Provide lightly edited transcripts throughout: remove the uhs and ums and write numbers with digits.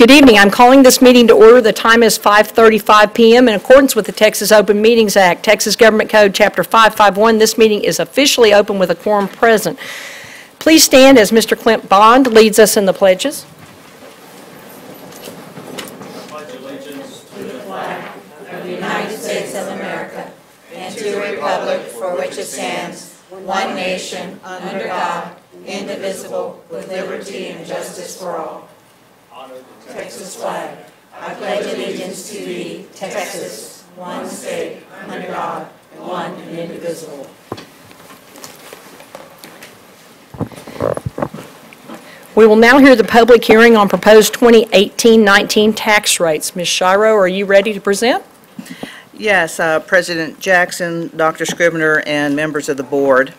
Good evening. I'm calling this meeting to order. The time is 5:35 p.m. In accordance with the Texas Open Meetings Act, Texas Government Code, Chapter 551. This meeting is officially open with a quorum present. Please stand as Mr. Clint Bond leads us in the pledges. Pledge allegiance to the flag of the United States of America and to the republic for which it stands, one nation, under God, indivisible, with liberty and justice for all. Texas flag. I pledge allegiance to thee, Texas, one state, under God, one and indivisible. We will now hear the public hearing on proposed 2018-19 tax rates. Ms. Shiro, are you ready to present? Yes, President Jackson, Dr. Scribner, and members of the board.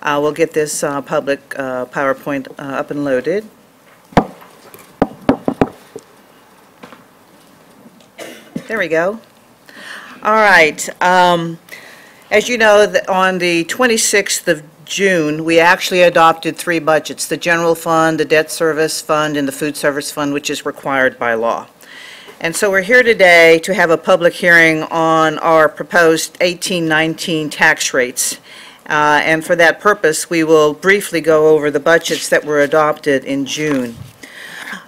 We'll get this public PowerPoint up and loaded. There we go. All right. As you know, on the 26th of June, we actually adopted three budgets: the general fund, the debt service fund, and the food service fund, which is required by law. And so we're here today to have a public hearing on our proposed 18-19 tax rates. And for that purpose, we will briefly go over the budgets that were adopted in June.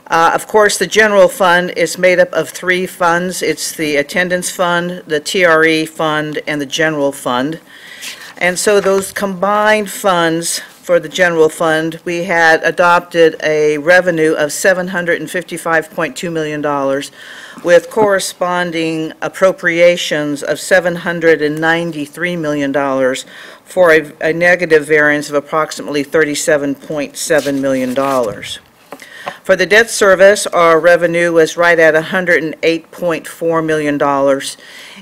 Of course, the general fund is made up of three funds. It's the attendance fund, the TRE fund, and the general fund. And so those combined funds for the general fund, we had adopted a revenue of $755.2 million with corresponding appropriations of $793 million for a negative variance of approximately $37.7 million. For the debt service, our revenue was right at $108.4 million,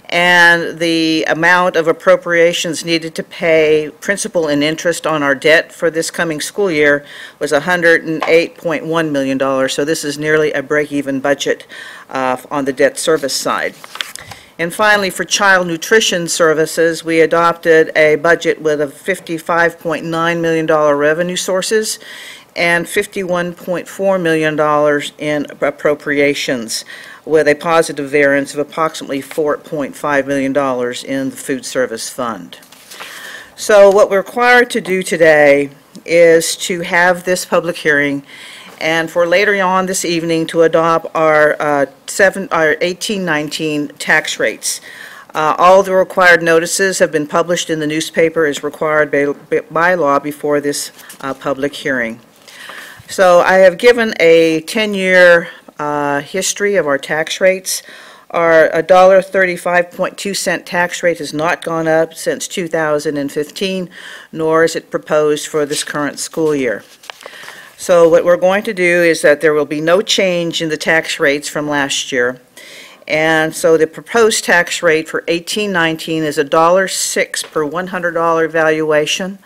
and the amount of appropriations needed to pay principal and interest on our debt for this coming school year was $108.1 million, so this is nearly a break-even budget on the debt service side. And finally, for child nutrition services, we adopted a budget with a $55.9 million revenue sources and $51.4 million in appropriations, with a positive variance of approximately $4.5 million in the food service fund. So what we're required to do today is to have this public hearing, and for later on this evening to adopt our 18-19 tax rates. All the required notices have been published in the newspaper as required by law before this public hearing. So I have given a 10-year history of our tax rates. Our $1.35.2 tax rate has not gone up since 2015, nor is it proposed for this current school year. So what we're going to do is that there will be no change in the tax rates from last year. And so the proposed tax rate for 18-19 is $1.06 per $100 valuation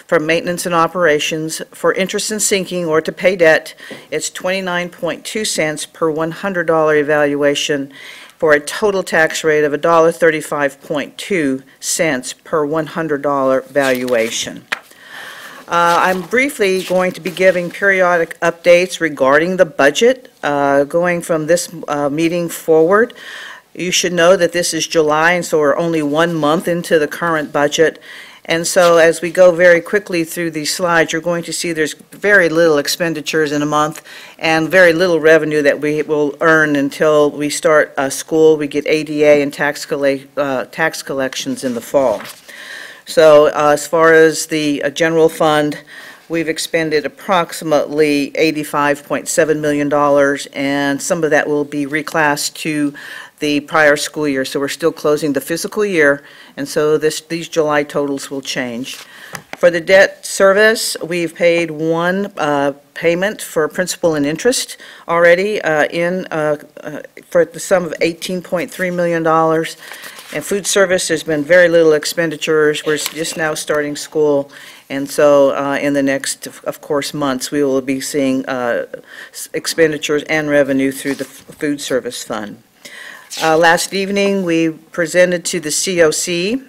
for maintenance and operations. For interest and sinking or to pay debt, it's 29.2 cents per $100 evaluation for a total tax rate of $1.35.2 per $100 valuation. I'm briefly going to be giving periodic updates regarding the budget going from this meeting forward. You should know that this is July, and so we're only 1 month into the current budget. And so as we go very quickly through these slides, you're going to see there's very little expenditures in a month and very little revenue that we will earn until we start school. We get ADA and tax collections in the fall. So as far as the general fund, we've expended approximately $85.7 million, and some of that will be reclassed to the prior school year. So we're still closing the fiscal year, and so these July totals will change. For the debt service, we've paid one payment for principal and interest already for the sum of $18.3 million. And food service, there's been very little expenditures. We're just now starting school, and so in the next, of course, months, we will be seeing expenditures and revenue through the food service fund. Last evening, we presented to the COC,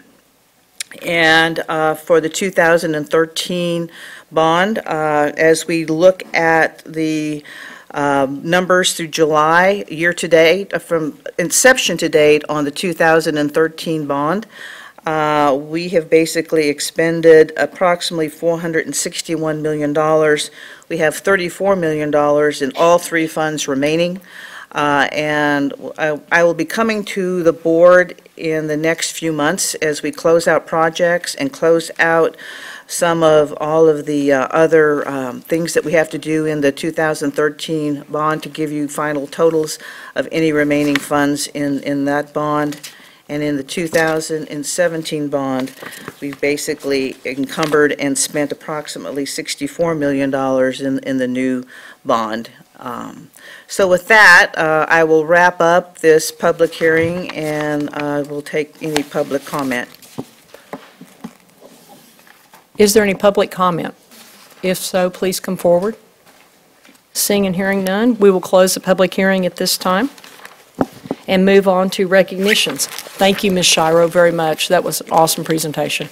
and for the 2013 bond. As we look at the numbers through July, year-to-date, from inception to date on the 2013 bond, we have basically expended approximately $461 million. We have $34 million in all three funds remaining. And I will be coming to the board in the next few months as we close out projects and close out some of all of the other things that we have to do in the 2013 bond to give you final totals of any remaining funds in that bond. And in the 2017 bond, we've basically encumbered and spent approximately $64 million in the new bond. So with that, I will wrap up this public hearing and we'll take any public comment. Is there any public comment? If so, please come forward. Seeing and hearing none, we will close the public hearing at this time and move on to recognitions. Thank you, Ms. Shiro, very much. That was an awesome presentation.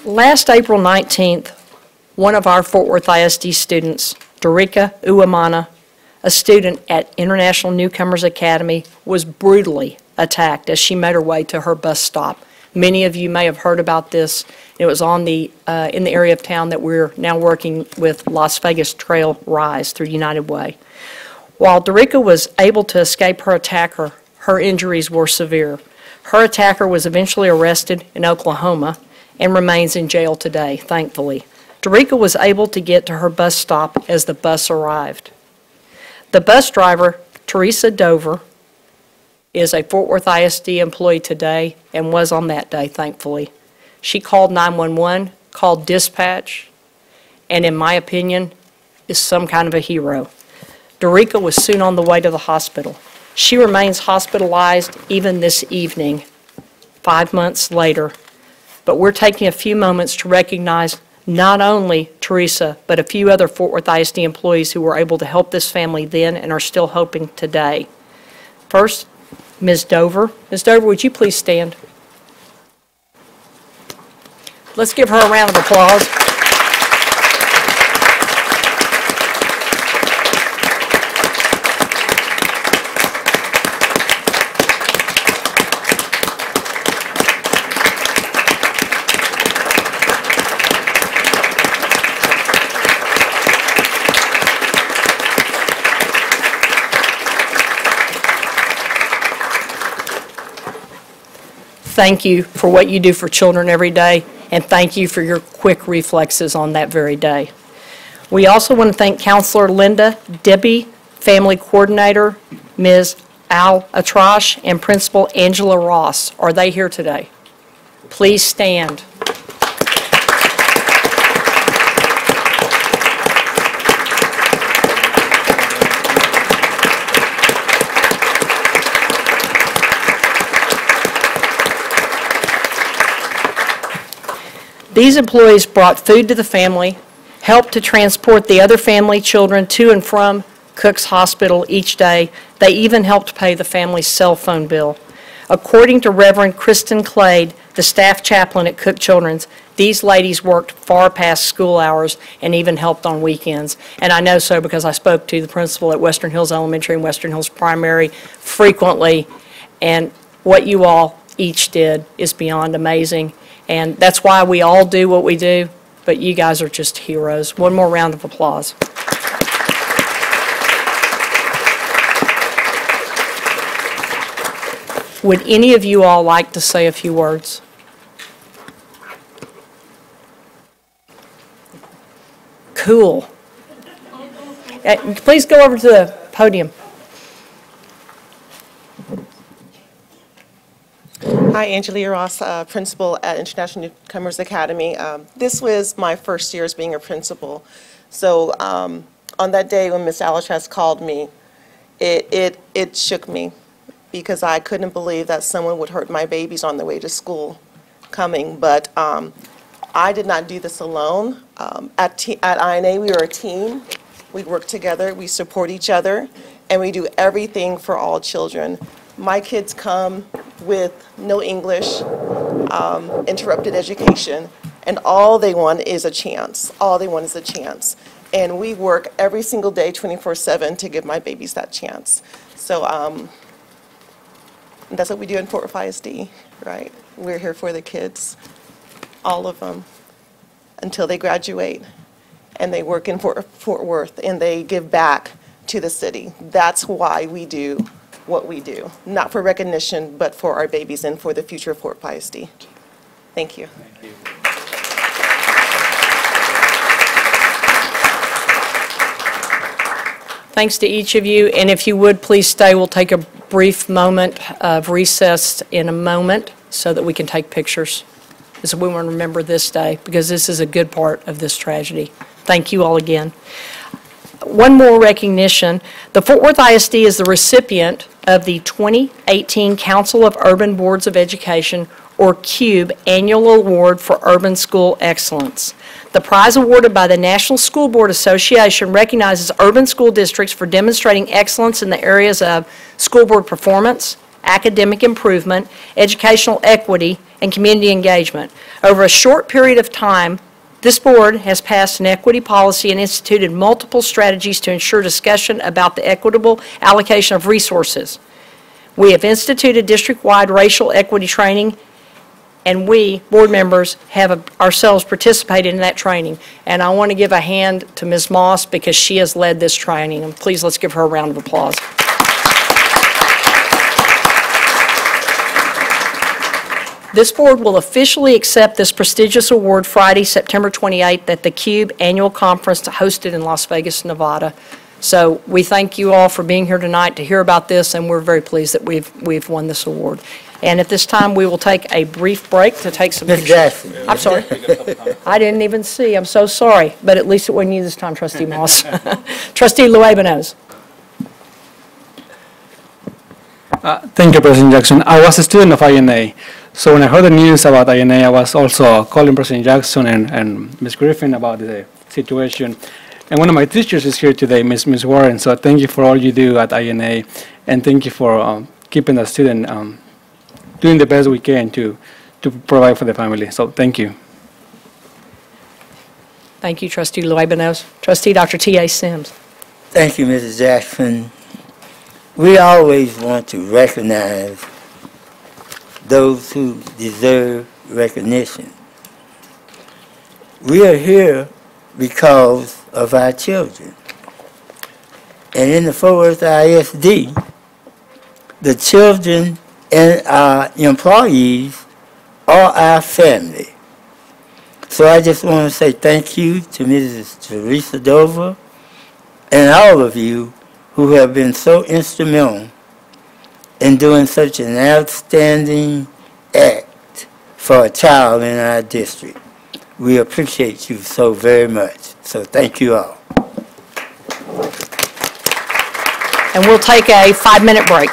Last April 19th, one of our Fort Worth ISD students, Dorika Uwamana, a student at International Newcomers Academy, was brutally attacked as she made her way to her bus stop. Many of you may have heard about this. It was on the in the area of town that we're now working with Las Vegas Trail Rise through United Way. While Dorika was able to escape her attacker, her injuries were severe. Her attacker was eventually arrested in Oklahoma and remains in jail today, thankfully. Dorika was able to get to her bus stop as the bus arrived. The bus driver, Teresa Dover, is a Fort Worth ISD employee today and was on that day, thankfully. She called 911, called dispatch, and in my opinion, is some kind of a hero. Dorika was soon on the way to the hospital. She remains hospitalized even this evening, 5 months later. But we're taking a few moments to recognize not only Teresa, but a few other Fort Worth ISD employees who were able to help this family then and are still helping today. First, Ms. Dover. Ms. Dover, would you please stand? Let's give her a round of applause. Thank you for what you do for children every day, and thank you for your quick reflexes on that very day. We also want to thank Counselor Linda Debbie, Family Coordinator Ms. Al Atrash, and Principal Angela Ross. Are they here today? Please stand. These employees brought food to the family, helped to transport the other family children to and from Cook's Hospital each day. They even helped pay the family's cell phone bill. According to Reverend Kristen Clade, the staff chaplain at Cook Children's, these ladies worked far past school hours and even helped on weekends. And I know so because I spoke to the principal at Western Hills Elementary and Western Hills Primary frequently, and what you all each did is beyond amazing. And that's why we all do what we do, but you guys are just heroes. One more round of applause. Would any of you all like to say a few words? Cool. Please go over to the podium. Hi, Angelia Ross, principal at International Newcomers Academy. This was my first year as being a principal. So on that day when Ms. Alatrez called me, it shook me because I couldn't believe that someone would hurt my babies on the way to school coming. But I did not do this alone. At INA, we are a team. We work together, we support each other, and we do everything for all children. My kids come with no English, interrupted education, and all they want is a chance. All they want is a chance. And we work every single day, 24/7, to give my babies that chance. So that's what we do in Fort FWISD, right? We're here for the kids, all of them, until they graduate. And they work in Fort Worth, and they give back to the city. That's why we do what we do, not for recognition, but for our babies and for the future of Fort FWISD. Thank you. Thank you. Thanks to each of you, and if you would, please stay. We'll take a brief moment of recess in a moment so that we can take pictures. So we want to remember this day, because this is a good part of this tragedy. Thank you all again. One more recognition. The Fort Worth ISD is the recipient of the 2018 Council of Urban Boards of Education, or CUBE, Annual Award for Urban School Excellence. The prize awarded by the National School Board Association recognizes urban school districts for demonstrating excellence in the areas of school board performance, academic improvement, educational equity, and community engagement. Over a short period of time, this board has passed an equity policy and instituted multiple strategies to ensure discussion about the equitable allocation of resources. We have instituted district-wide racial equity training, and we, board members, have ourselves participated in that training. And I want to give a hand to Ms. Moss, because she has led this training. And please, let's give her a round of applause. This board will officially accept this prestigious award Friday, September 28th at the CUBE Annual Conference hosted in Las Vegas, Nevada. So we thank you all for being here tonight to hear about this, and we're very pleased that we've won this award. And at this time, we will take a brief break to take some Ms. pictures. Jackson. I'm sorry. I didn't even see. I'm so sorry. But at least it wasn't you this time, Trustee Moss. Trustee Luebanos. Thank you, President Jackson. I was a student of INA, so when I heard the news about INA, I was also calling President Jackson and Ms. Griffin about the situation. And one of my teachers is here today, Ms. Warren, so thank you for all you do at INA, and thank you for keeping the student doing the best we can to provide for the family. So thank you. Thank you, Trustee Luebanos. Trustee Dr. T.A. Sims. Thank you, Mrs. Jackson. We always want to recognize those who deserve recognition. We are here because of our children. And in the Fort Worth ISD, the children and our employees are our family. So I just want to say thank you to Mrs. Teresa Dover and all of you who have been so instrumental in doing such an outstanding act for a child in our district. We appreciate you so very much. So thank you all. And we'll take a 5-minute break.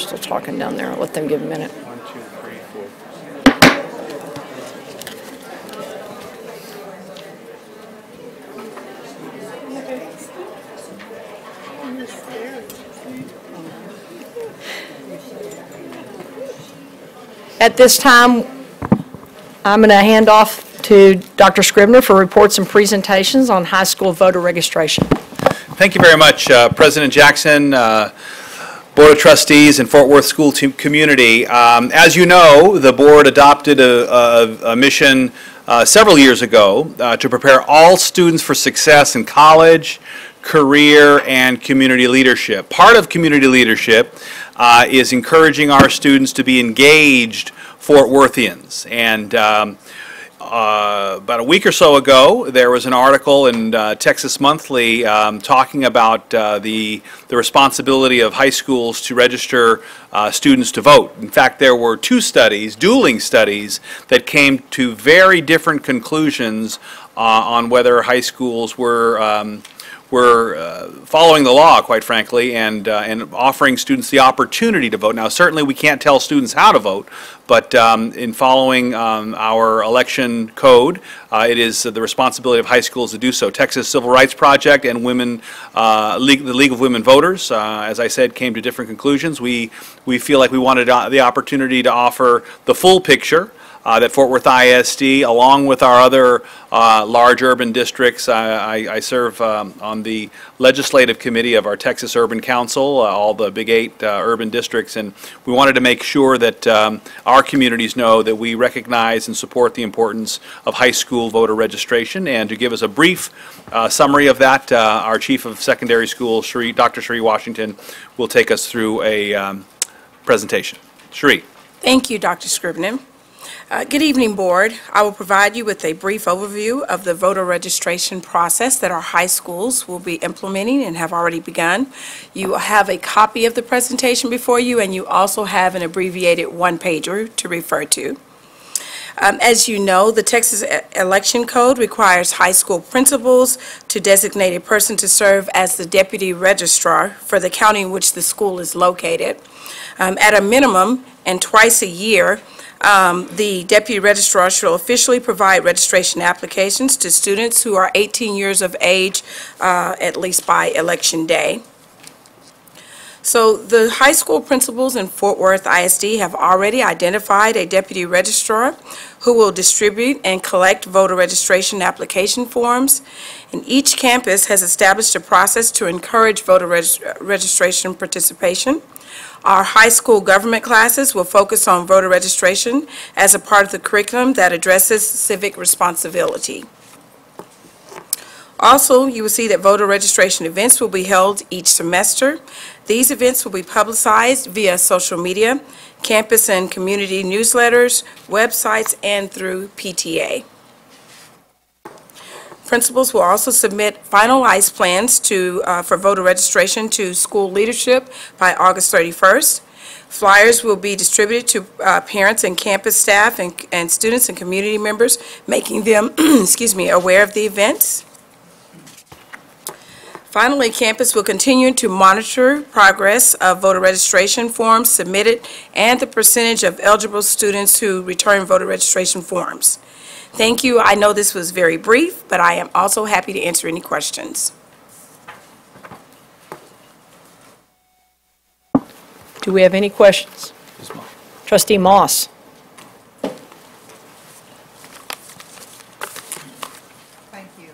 still talking down there. I'll let them give a minute. At this time, I'm going to hand off to Dr. Scribner for reports and presentations on high school voter registration. Thank you very much, President Jackson, Board of Trustees, and Fort Worth School community. As you know, the board adopted a mission several years ago to prepare all students for success in college, career, and community leadership. Part of community leadership is encouraging our students to be engaged Fort Worthians. And about a week or so ago, there was an article in Texas Monthly talking about the responsibility of high schools to register students to vote. In fact, there were two studies, dueling studies, that came to very different conclusions on whether high schools were following the law, quite frankly, and offering students the opportunity to vote. Now, certainly we can't tell students how to vote, but in following our election code, it is the responsibility of high schools to do so. Texas Civil Rights Project and the League of Women Voters, as I said, came to different conclusions. We feel like we wanted the opportunity to offer the full picture that Fort Worth ISD, along with our other large urban districts. I serve on the legislative committee of our Texas Urban Council, all the big 8 urban districts, and we wanted to make sure that our communities know that we recognize and support the importance of high school voter registration. And to give us a brief summary of that, our Chief of Secondary School, Dr. Cherie Washington, will take us through a presentation. Cherie. Thank you, Dr. Scribner. Good evening, Board. I will provide you with a brief overview of the voter registration process that our high schools will be implementing and have already begun. You have a copy of the presentation before you, and you also have an abbreviated one-pager to refer to. As you know, the Texas Election Code requires high school principals to designate a person to serve as the deputy registrar for the county in which the school is located. At a minimum, and twice a year, the deputy registrar shall officially provide registration applications to students who are 18 years of age, at least by election day. So the high school principals in Fort Worth ISD have already identified a deputy registrar who will distribute and collect voter registration application forms. And each campus has established a process to encourage voter registration participation. Our high school government classes will focus on voter registration as a part of the curriculum that addresses civic responsibility. Also, you will see that voter registration events will be held each semester. These events will be publicized via social media, campus and community newsletters, websites, and through PTA. Principals will also submit finalized plans for voter registration to school leadership by August 31st. Flyers will be distributed to parents and campus staff and students and community members, making them aware of the events. Finally, campus will continue to monitor progress of voter registration forms submitted and the percentage of eligible students who return voter registration forms. Thank you. I know this was very brief, but I am also happy to answer any questions. Do we have any questions? Trustee Moss. Thank you.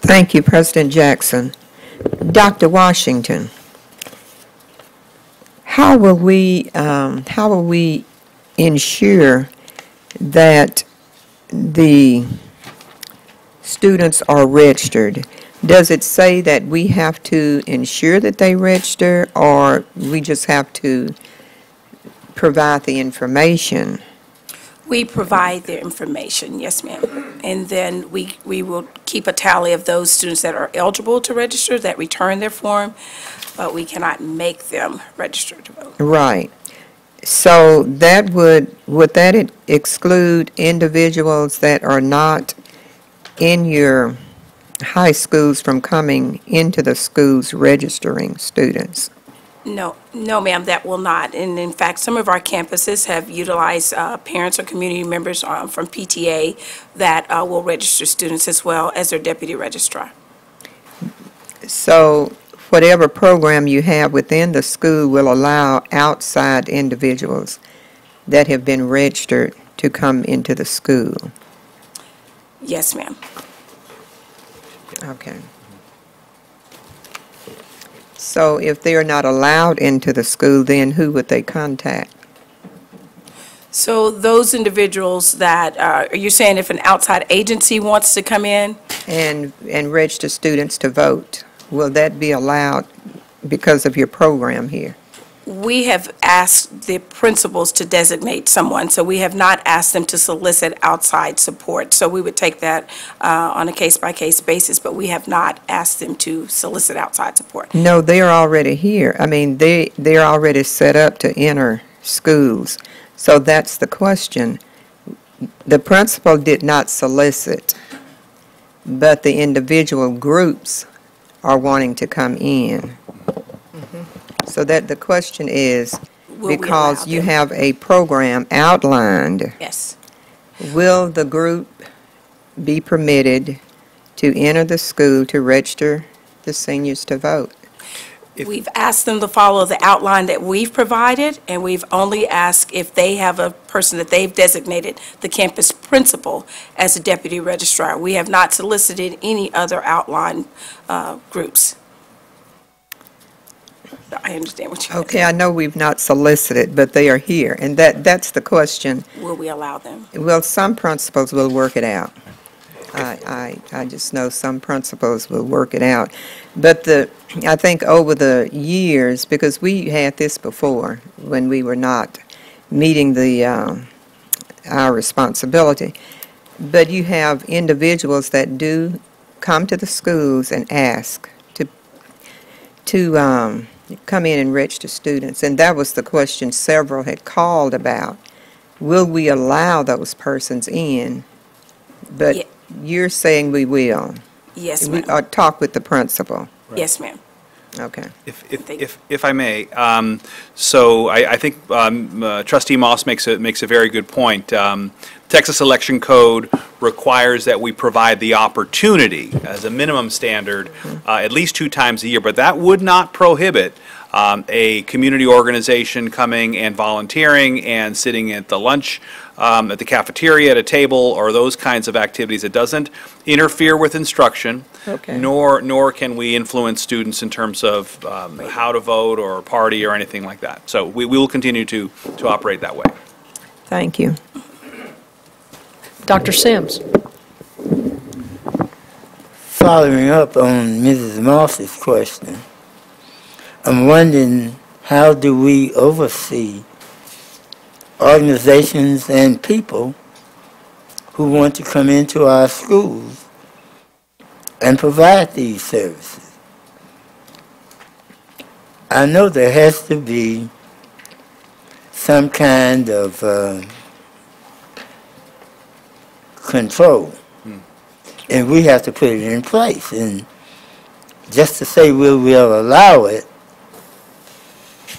Thank you, President Jackson. Dr. Washington, how will we ensure that the students are registered? Does it say that we have to ensure that they register, or we just have to provide the information? We provide the information, yes, ma'am. And then we will keep a tally of those students that are eligible to register, that return their form, but we cannot make them register to vote. Right. So that would that exclude individuals that are not in your high schools from coming into the schools registering students? No, no, ma'am, that will not. And in fact, some of our campuses have utilized parents or community members from PTA that will register students as well as their deputy registrar. So whatever program you have within the school will allow outside individuals that have been registered to come into the school? Yes, ma'am. Okay. So if they're not allowed into the school, then who would they contact? So those individuals that, are you saying if an outside agency wants to come in? And register students to vote, will that be allowed because of your program here? We have asked the principals to designate someone, so we have not asked them to solicit outside support. So we would take that on a case-by-case basis, but we have not asked them to solicit outside support. No, they're already here. I mean, they're already set up to enter schools. So that's the question. The principal did not solicit, but the individual groups are wanting to come in. So that the question is, Will we because allow you them? have a program outlined, Yes. will the group be permitted to enter the school to register the seniors to vote? We've asked them to follow the outline that we've provided, and we've only asked if they have a person that they've designated, the campus principal, as a deputy registrar. We have not solicited any other outline groups. I understand what you're Okay, I know we've not solicited, but they are here, and that's the question. Will we allow them? Well, some principals will work it out. I just know some principals will work it out. But I think over the years, because we had this before, when we were not meeting our responsibility, but you have individuals that do come to the schools and ask to come in and register students, and that was the question several had called about. Will we allow those persons in? But Ye- you're saying we will. Yes, We ma'am. talk with the principal. Yes, ma'am. Okay. If I may, so I think Trustee Moss makes a very good point. Texas Election Code requires that we provide the opportunity as a minimum standard at least 2 times a year, but that would not prohibit a community organization coming and volunteering and sitting at the lunch, at the cafeteria at a table, or those kinds of activities. It doesn't interfere with instruction, Okay. nor can we influence students in terms of how to vote or party or anything like that. So we will continue to operate that way. Thank you. Dr. Sims? Following up on Mrs. Moss's question, I'm wondering, how do we oversee organizations and people who want to come into our schools and provide these services? I know there has to be some kind of control, and we have to put it in place. And just to say we will allow it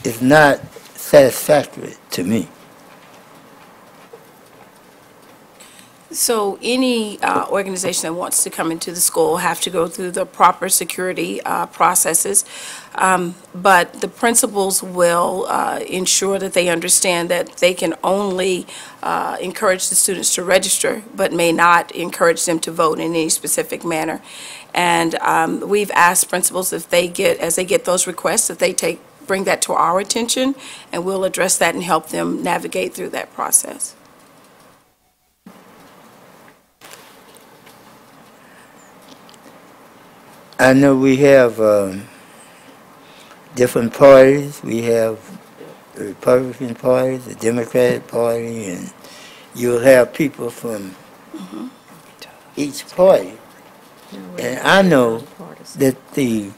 is not satisfactory to me. So any organization that wants to come into the school have to go through the proper security processes, but the principals will ensure that they understand that they can only encourage the students to register, but may not encourage them to vote in any specific manner. And we've asked principals if as they get those requests, that they bring that to our attention, and we'll address that and help them navigate through that process. I know we have different parties. We have the Republican Party, the Democratic Party, and you'll have people from each party. And I know that the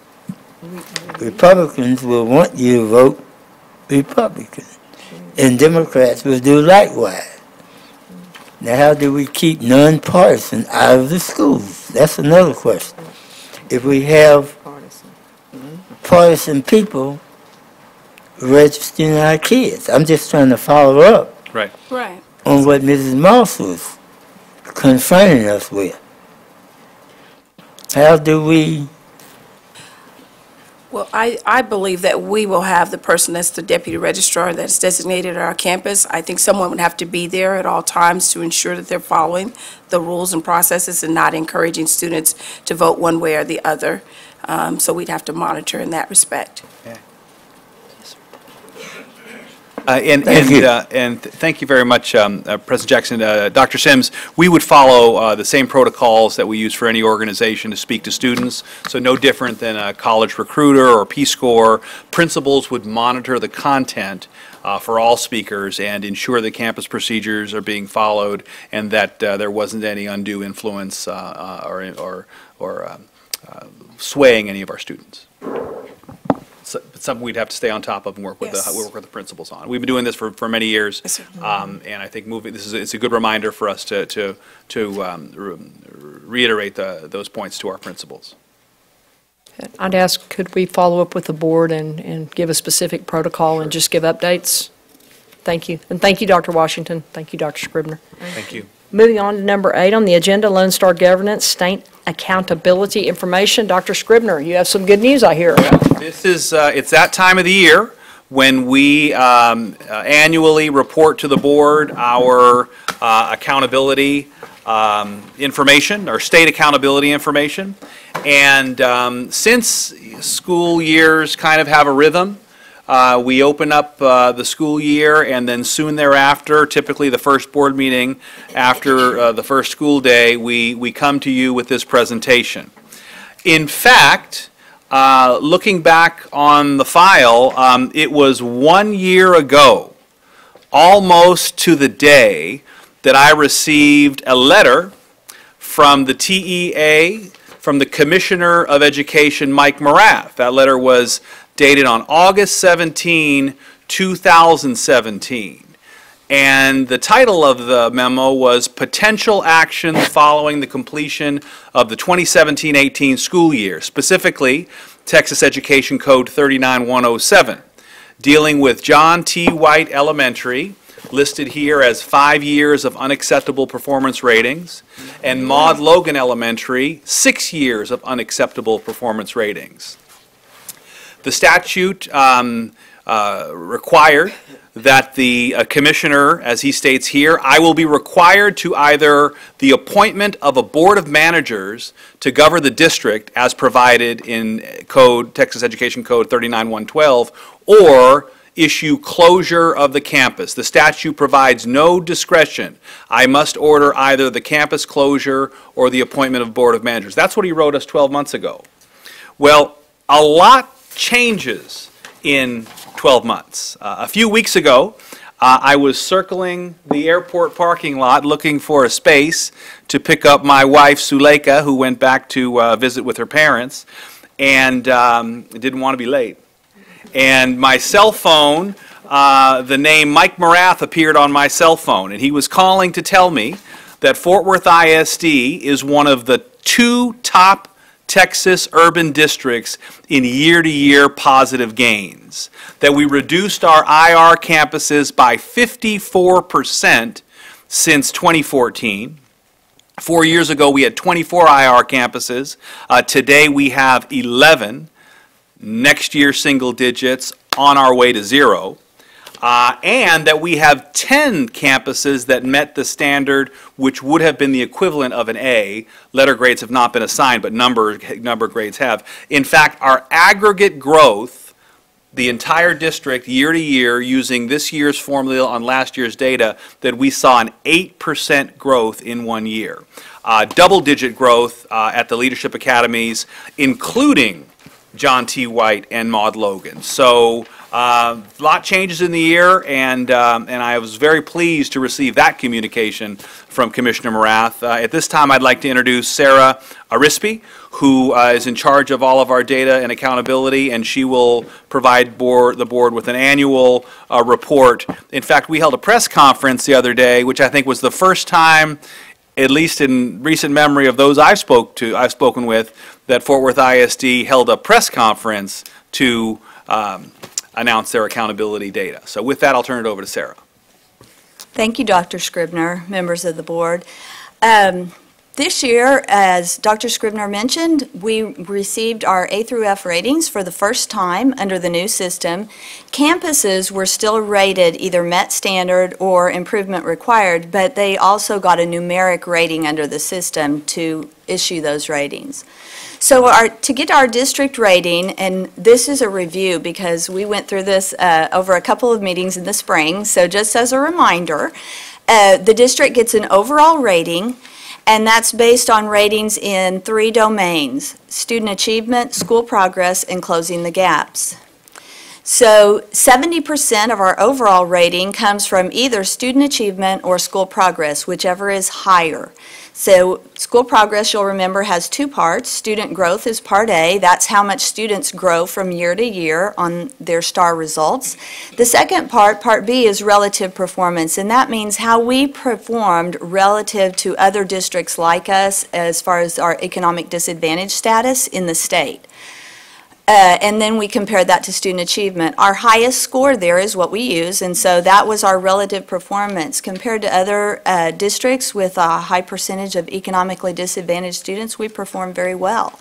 Republicans will want you to vote Republican, and Democrats will do likewise. Now, how do we keep nonpartisan out of the schools? That's another question. if we have partisan people registering our kids. I'm just trying to follow up Right. Right. on what Mrs. Moss was confronting us with. How do we, Well, I believe that we will have the person that's the deputy registrar that's designated at our campus. I think someone would have to be there at all times to ensure that they're following the rules and processes and not encouraging students to vote one way or the other. So we'd have to monitor in that respect. Thank you very much, President Jackson. Dr. Sims, we would follow the same protocols that we use for any organization to speak to students, so no different than a college recruiter or Peace Corps. Principals would monitor the content for all speakers and ensure that campus procedures are being followed and that there wasn't any undue influence or swaying any of our students. It's something we'd have to stay on top of and work with, Yes. work with the principals on. We've been doing this for many years, Yes, sir. and I think it's a good reminder for us to reiterate those points to our principals. I'd ask, could we follow up with the board and give a specific protocol and just give updates? Thank you. And thank you, Dr. Washington. Thank you, Dr. Scribner. Thank you. Moving on to number 8 on the agenda, Lone Star Governance, State Accountability Information. Dr. Scribner, you have some good news, I hear. This is, it's that time of the year when we annually report to the board our accountability information, our state accountability information. And since school years kind of have a rhythm, we open up the school year, and then soon thereafter, typically the first board meeting after the first school day, we come to you with this presentation. In fact, looking back on the file, it was 1 year ago, almost to the day, that I received a letter from the TEA, from the Commissioner of Education, Mike Morath. That letter was dated on August 17, 2017. And the title of the memo was Potential Actions Following the Completion of the 2017-18 School Year, specifically Texas Education Code 39107, dealing with John T. White Elementary, listed here as 5 years of unacceptable performance ratings, and Maud Logan Elementary, 6 years of unacceptable performance ratings. The statute required that the commissioner, as he states here, I will be required to either the appointment of a board of managers to govern the district as provided in Texas Education Code 39112, or issue closure of the campus. The statute provides no discretion. I must order either the campus closure or the appointment of board of managers. That's what he wrote us 12 months ago. Well, a lot changes in 12 months. A few weeks ago, I was circling the airport parking lot looking for a space to pick up my wife, Suleika, who went back to visit with her parents, and didn't want to be late. And my cell phone, the name Mike Morath appeared on my cell phone, and he was calling to tell me that Fort Worth ISD is one of the 2 top Texas urban districts in year-to-year positive gains, that we reduced our IR campuses by 54% since 2014. 4 years ago, we had 24 IR campuses. Today, we have 11. Next year, single digits, on our way to 0. And that we have 10 campuses that met the standard, which would have been the equivalent of an A. Letter grades have not been assigned, but number grades have. In fact, our aggregate growth, the entire district, year to year, using this year's formula on last year's data, that we saw an 8% growth in 1 year. Double-digit growth at the leadership academies, including John T. White and Maud Logan. So a lot changes in the year, and I was very pleased to receive that communication from Commissioner Morath. At this time, I'd like to introduce Sarah Arispe, who is in charge of all of our data and accountability, and she will provide the board with an annual report. In fact, we held a press conference the other day, which I think was the first time, at least in recent memory of those I've spoken with, that Fort Worth ISD held a press conference to announce their accountability data. So with that, I'll turn it over to Sarah. Thank you, Dr. Scribner, members of the board. This year, as Dr. Scribner mentioned, we received our A through F ratings for the first time under the new system. Campuses were still rated either met standard or improvement required, but they also got a numeric rating under the system to issue those ratings. So to get our district rating, and this is a review because we went through this over a couple of meetings in the spring, so just as a reminder, the district gets an overall rating, and that's based on ratings in 3 domains: student achievement, school progress, and closing the gaps. So 70% of our overall rating comes from either student achievement or school progress, whichever is higher. So school progress, you'll remember, has 2 parts. Student growth is part A. That's how much students grow from year to year on their STAR results. The second part, part B, is relative performance, and that means how we performed relative to other districts like us as far as our economic disadvantage status in the state. And then we compared that to student achievement. Our highest score there is what we use, and so that was our relative performance. Compared to other districts with a high percentage of economically disadvantaged students, we performed very well.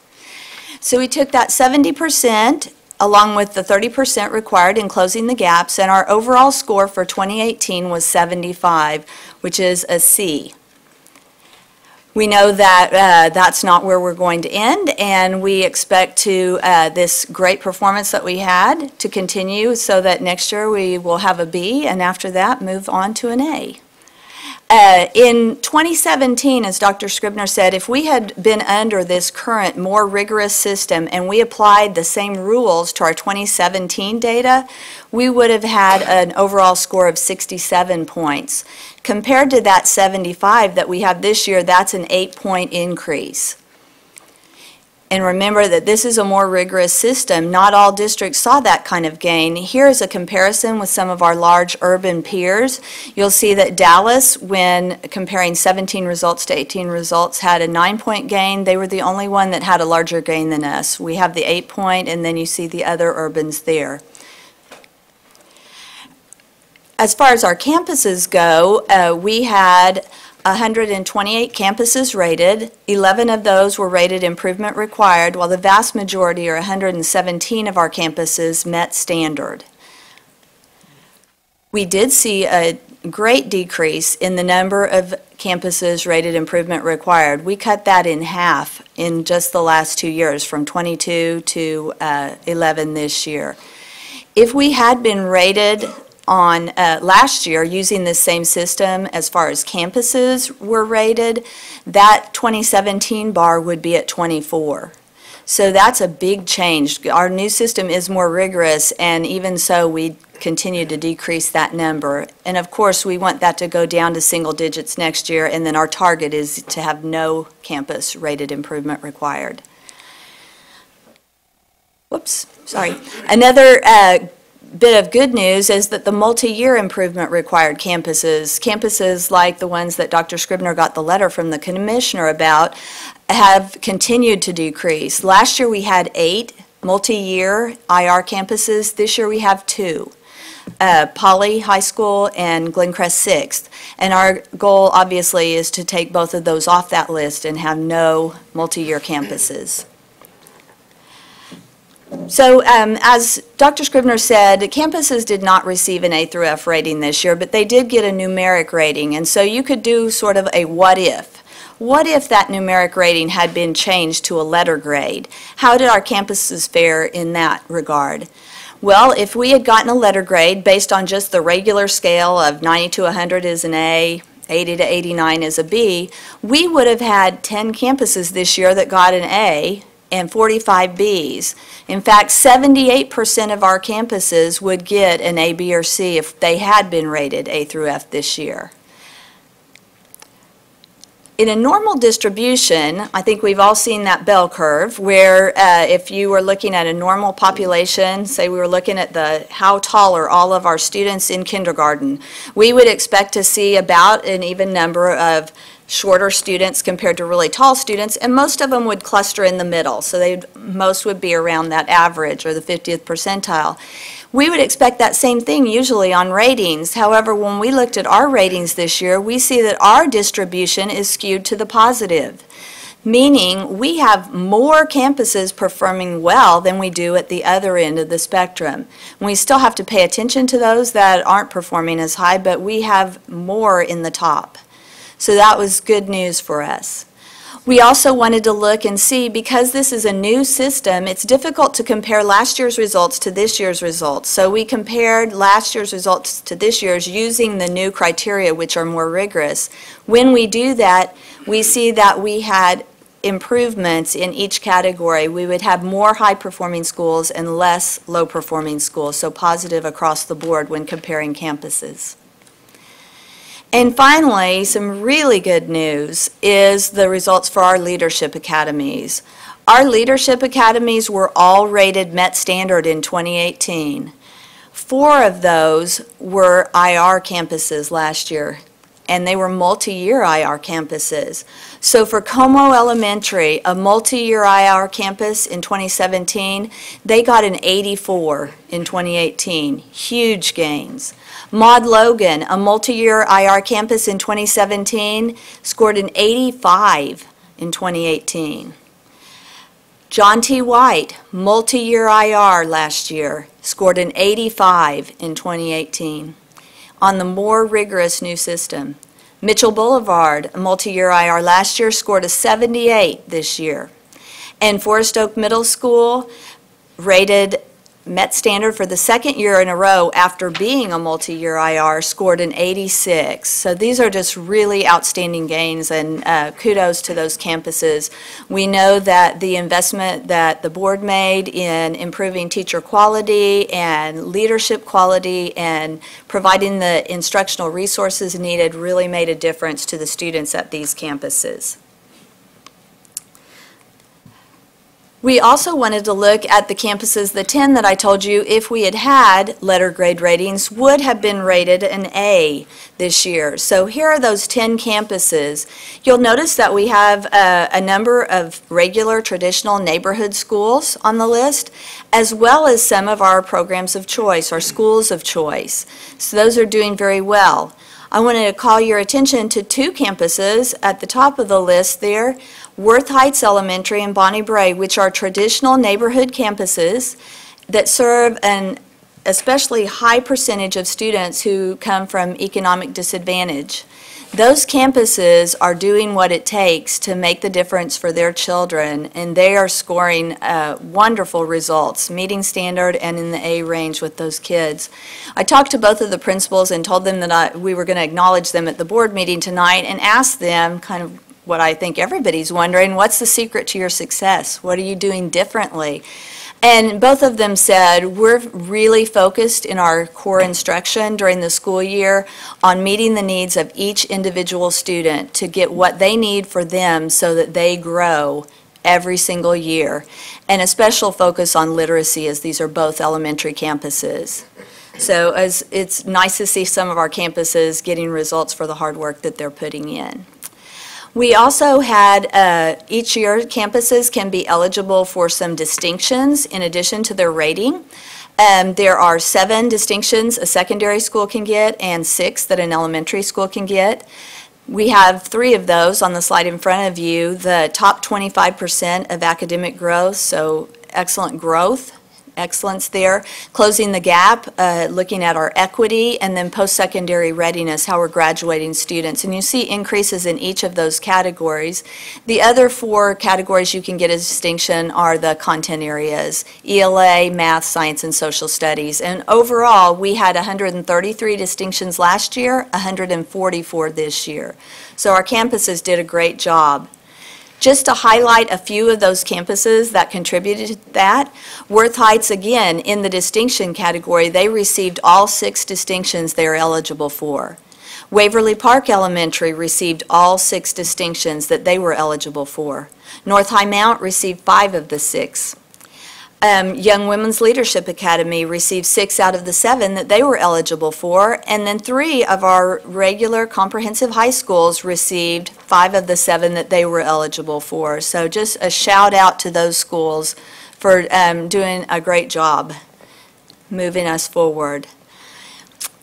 So we took that 70% along with the 30% required in closing the gaps, and our overall score for 2018 was 75, which is a C. We know that that's not where we're going to end, and we expect to this great performance that we had to continue so that next year we will have a B, and after that move on to an A. In 2017, as Dr. Scribner said, if we had been under this current, more rigorous system and we applied the same rules to our 2017 data, we would have had an overall score of 67 points. Compared to that 75 that we have this year, that's an 8-point increase. And remember that this is a more rigorous system. Not all districts saw that kind of gain. Here is a comparison with some of our large urban peers. You'll see that Dallas, when comparing 17 results to 18 results, had a 9-point gain. They were the only one that had a larger gain than us. We have the 8-point, and then you see the other urbans there. As far as our campuses go, we had 128 campuses rated. 11 of those were rated improvement required, while the vast majority, or 117 of our campuses, met standard. We did see a great decrease in the number of campuses rated improvement required. We cut that in half in just the last 2 years, from 22 to 11 this year. If we had been rated on last year using this same system as far as campuses were rated, that 2017 bar would be at 24. So that's a big change. Our new system is more rigorous, and even so we continue to decrease that number. And of course we want that to go down to single digits next year, and then our target is to have no campus rated improvement required. Whoops, sorry. Another bit of good news is that the multi-year improvement required campuses like the ones that Dr. Scribner got the letter from the commissioner about, have continued to decrease. Last year we had 8 multi-year IR campuses. This year we have 2, Poly High School and Glencrest 6th. And our goal obviously is to take both of those off that list and have no multi-year campuses. So as Dr. Scribner said, campuses did not receive an A through F rating this year, but they did get a numeric rating. And so you could do sort of a what if. What if that numeric rating had been changed to a letter grade? How did our campuses fare in that regard? Well, if we had gotten a letter grade based on just the regular scale of 90 to 100 is an A, 80 to 89 is a B, we would have had 10 campuses this year that got an A and 45 Bs. In fact, 78% of our campuses would get an A, B, or C if they had been rated A through F this year. In a normal distribution, I think we've all seen that bell curve where if you were looking at a normal population, say we were looking at how tall are all of our students in kindergarten, we would expect to see about an even number of shorter students compared to really tall students, and most of them would cluster in the middle, so most would be around that average or the 50th percentile. We would expect that same thing usually on ratings. However, when we looked at our ratings this year, we see that our distribution is skewed to the positive, meaning we have more campuses performing well than we do at the other end of the spectrum. We still have to pay attention to those that aren't performing as high, but we have more in the top. So that was good news for us. We also wanted to look and see, because this is a new system, it's difficult to compare last year's results to this year's results. So we compared last year's results to this year's using the new criteria, which are more rigorous. When we do that, we see that we had improvements in each category. We would have more high-performing schools and less low-performing schools, so positive across the board when comparing campuses. And finally, some really good news is the results for our leadership academies. Our leadership academies were all rated Met Standard in 2018. 4 of those were IR campuses last year, and they were multi-year IR campuses. So for Como Elementary, a multi-year IR campus in 2017, they got an 84 in 2018. Huge gains. Maud Logan, a multi-year IR campus in 2017, scored an 85 in 2018. John T. White, multi-year IR last year, scored an 85 in 2018 on the more rigorous new system. Mitchell Boulevard, a multi-year IR last year, scored a 78 this year. And Forest Oak Middle School, rated Met Standard for the second year in a row after being a multi-year IR, scored an 86. So these are just really outstanding gains, and kudos to those campuses. We know that the investment that the board made in improving teacher quality and leadership quality and providing the instructional resources needed really made a difference to the students at these campuses. We also wanted to look at the campuses, the 10 that I told you, if we had had letter grade ratings, would have been rated an A this year. So here are those 10 campuses. You'll notice that we have a number of regular traditional neighborhood schools on the list, as well as some of our programs of choice, our schools of choice. So those are doing very well. I wanted to call your attention to 2 campuses at the top of the list there, Worth Heights Elementary and Bonnie Bray, which are traditional neighborhood campuses that serve an especially high percentage of students who come from economic disadvantage. Those campuses are doing what it takes to make the difference for their children, and they are scoring wonderful results, meeting standard and in the A range with those kids. I talked to both of the principals and told them that we were going to acknowledge them at the board meeting tonight and ask them kind of what I think everybody's wondering, what's the secret to your success? What are you doing differently? And both of them said, we're really focused in our core instruction during the school year on meeting the needs of each individual student to get what they need for them so that they grow every single year. And a special focus on literacy, as these are both elementary campuses. So it's nice to see some of our campuses getting results for the hard work that they're putting in. We also had, each year, campuses can be eligible for some distinctions in addition to their rating. There are 7 distinctions a secondary school can get and 6 that an elementary school can get. We have 3 of those on the slide in front of you. The top 25% of academic growth, so excellent growth, excellence there, closing the gap, looking at our equity, and then post-secondary readiness, how we're graduating students. And you see increases in each of those categories. The other 4 categories you can get a distinction are the content areas, ELA, math, science, and social studies. And overall, we had 133 distinctions last year, 144 this year. So our campuses did a great job. Just to highlight a few of those campuses that contributed to that, Worth Heights, again, in the distinction category, they received all 6 distinctions they are eligible for. Waverly Park Elementary received all 6 distinctions that they were eligible for. North High Mount received 5 of the 6. Young Women's Leadership Academy received 6 out of the 7 that they were eligible for, and then 3 of our regular comprehensive high schools received 5 of the 7 that they were eligible for. So just a shout out to those schools for doing a great job moving us forward.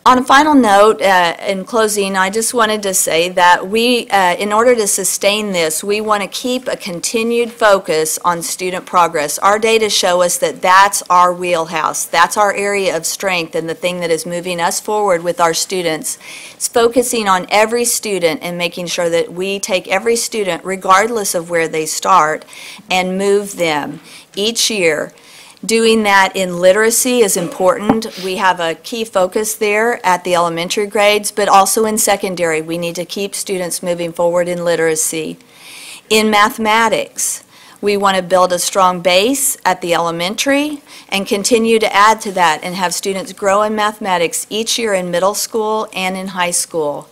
On a final note, in closing, I just wanted to say that we, in order to sustain this, we want to keep a continued focus on student progress. Our data show us that that's our wheelhouse. That's our area of strength and the thing that is moving us forward with our students. It's focusing on every student and making sure that we take every student, regardless of where they start, and move them each year. Doing that in literacy is important. We have a key focus there at the elementary grades, but also in secondary. We need to keep students moving forward in literacy. In mathematics, we want to build a strong base at the elementary and continue to add to that and have students grow in mathematics each year in middle school and in high school.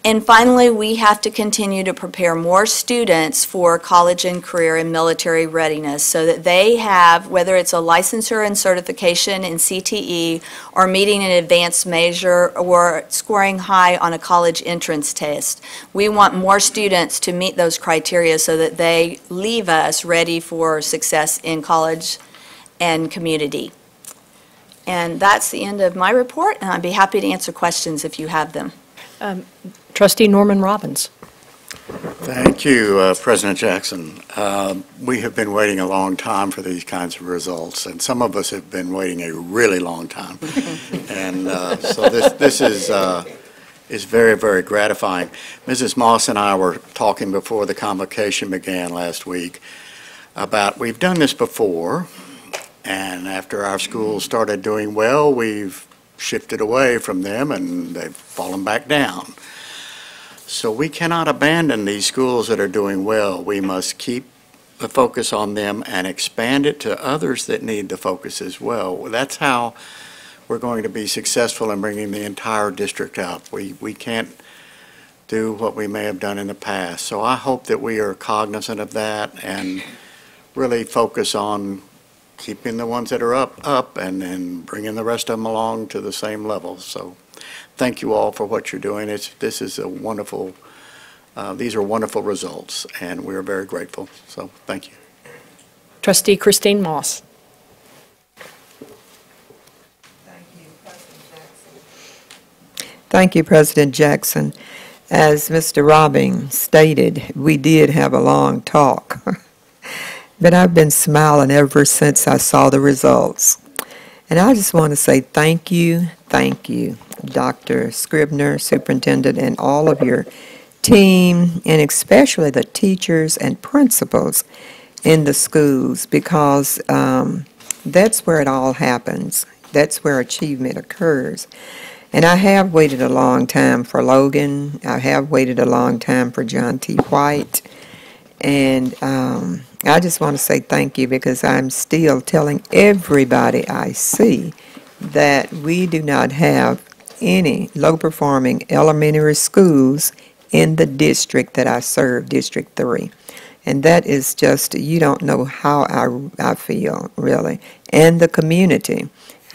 And finally, we have to continue to prepare more students for college and career and military readiness so that they have, whether it's a licensure and certification in CTE or meeting an advanced measure or scoring high on a college entrance test. We want more students to meet those criteria so that they leave us ready for success in college and community. And that's the end of my report, and I'd be happy to answer questions if you have them. Trustee Norman Robbins. Thank you, President Jackson. We have been waiting a long time for these kinds of results, and some of us have been waiting a really long time. And so this is very, very gratifying. Mrs. Moss and I were talking before the convocation began last week about we've done this before, and after our schools started doing well, we've shifted away from them and they've fallen back down. So we cannot abandon these schools that are doing well. We must keep the focus on them and expand it to others that need the focus as well. That's how we're going to be successful in bringing the entire district up. We can't do what we may have done in the past. So I hope that we are cognizant of that and really focus on keeping the ones that are up and then bringing the rest of them along to the same level. So thank you all for what you're doing. This is a wonderful, these are wonderful results, and we're very grateful. So thank you. Trustee Christine Moss. Thank you, President Jackson. As Mr. Robbins stated, we did have a long talk. But I've been smiling ever since I saw the results. And I just want to say thank you, Dr. Scribner, Superintendent, and all of your team, and especially the teachers and principals in the schools, because that's where it all happens. That's where achievement occurs. And I have waited a long time for Logan. I have waited a long time for John T. White. And I just want to say thank you, because I'm still telling everybody I see that we do not have any low-performing elementary schools in the district that I serve, District 3. And that is just, you don't know how I feel, really. And the community.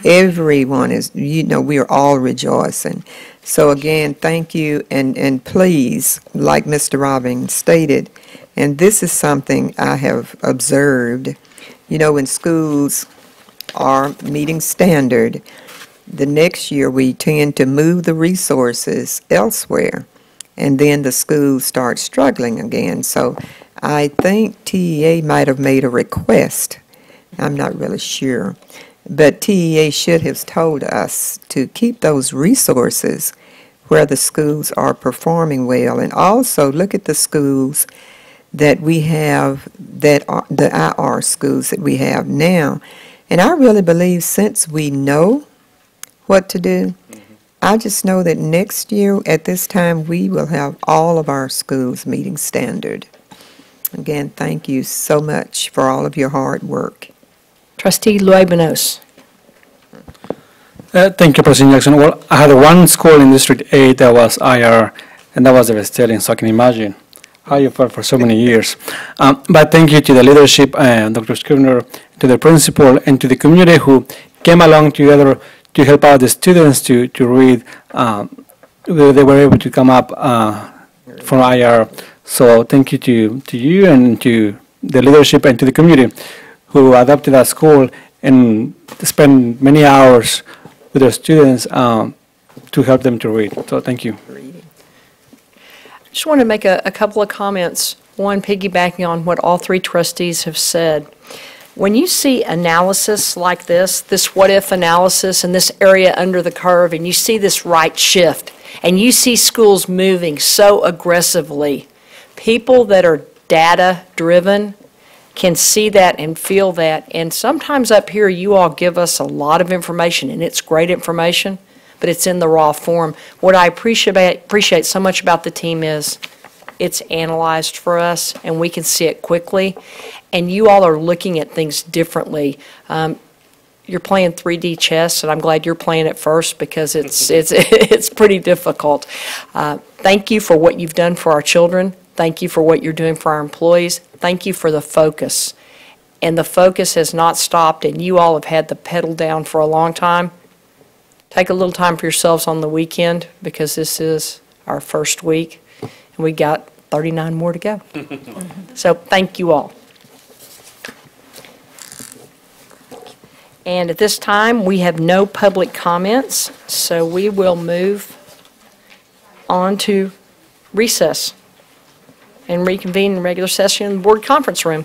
Everyone is, we are all rejoicing. So again, thank you, and please, like Mr. Robbins stated, and this is something I have observed, when schools are meeting standard, the next year we tend to move the resources elsewhere, and then the schools start struggling again. So I think TEA might have made a request. I'm not really sure. But TEA should have told us to keep those resources where the schools are performing well, and also look at the schools that we have, that are the IR schools that we have now. And I really believe, since we know what to do, I just know that next year at this time we will have all of our schools meeting standard. Again, thank you so much for all of your hard work. Trustee Luebanos. Thank you, President Jackson. Well, I had one school in District 8 that was IR, and that was devastating, so I can imagine how you felt for so many years. But thank you to the leadership, Dr. Scrivener, to the principal, and to the community who came along together to help out the students to read. They were able to come up from IR. So thank you to you and to the leadership and to the community who adopted our school and spend many hours with their students to help them to read. So thank you. I just want to make a couple of comments, one piggybacking on what all three trustees have said. When you see analysis like this what-if analysis in this area under the curve, and you see this right shift, and you see schools moving so aggressively, people that are data-driven can see that and feel that. And sometimes up here, you all give us a lot of information, and it's great information, but it's in the raw form. What I appreciate so much about the team is it's analyzed for us, and we can see it quickly. And you all are looking at things differently. You're playing 3D chess, and I'm glad you're playing it first because it's pretty difficult. Thank you for what you've done for our children. Thank you for what you're doing for our employees. Thank you for the focus. And the focus has not stopped, and you all have had the pedal down for a long time. Take a little time for yourselves on the weekend because this is our first week, and we got 39 more to go. So thank you all. And at this time, we have no public comments, so we will move on to recess and reconvene in regular session in the board conference room.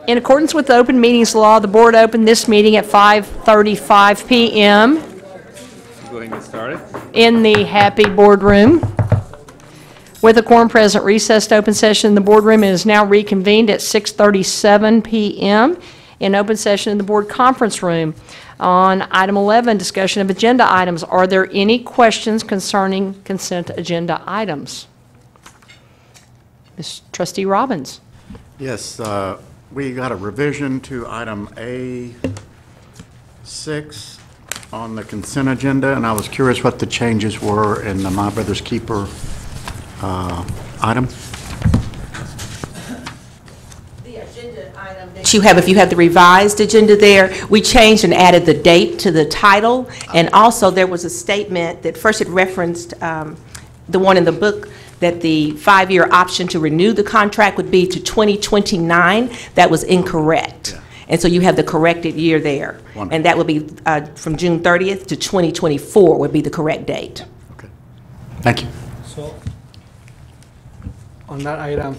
In accordance with the open meetings law, the board opened this meeting at 5:35 PM Go ahead and get started. in the Happy Boardroom. With a quorum present, recessed open session in the boardroom and is now reconvened at 6:37 PM in open session in the board conference room. On item 11, discussion of agenda items. Are there any questions concerning consent agenda items? Trustee Robbins. Yes, we got a revision to item A6 on the consent agenda, and I was curious what the changes were in the My Brother's Keeper item. The agenda item that you have, if you have the revised agenda there, we changed and added the date to the title, and also there was a statement that first it referenced the one in the book that the 5-year option to renew the contract would be to 2029. That was incorrect. Yeah. And so you have the corrected year there. Wonderful. And that would be from June 30th to 2024 would be the correct date. Okay. Thank you. So, on that item,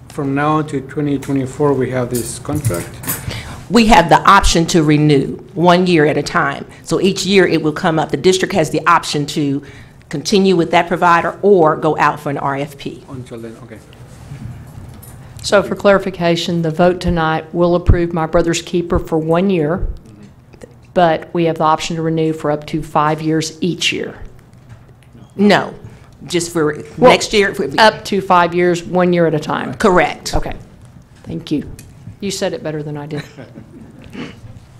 from now to 2024, we have this contract. We have the option to renew 1 year at a time. So each year it will come up. The district has the option to continue with that provider or go out for an RFP. Until then, okay. So for clarification, the vote tonight will approve My Brother's Keeper for 1 year, but we have the option to renew for up to 5 years each year. No, just for next year. Up to 5 years, 1 year at a time. Correct. Okay, thank you. You said it better than I did.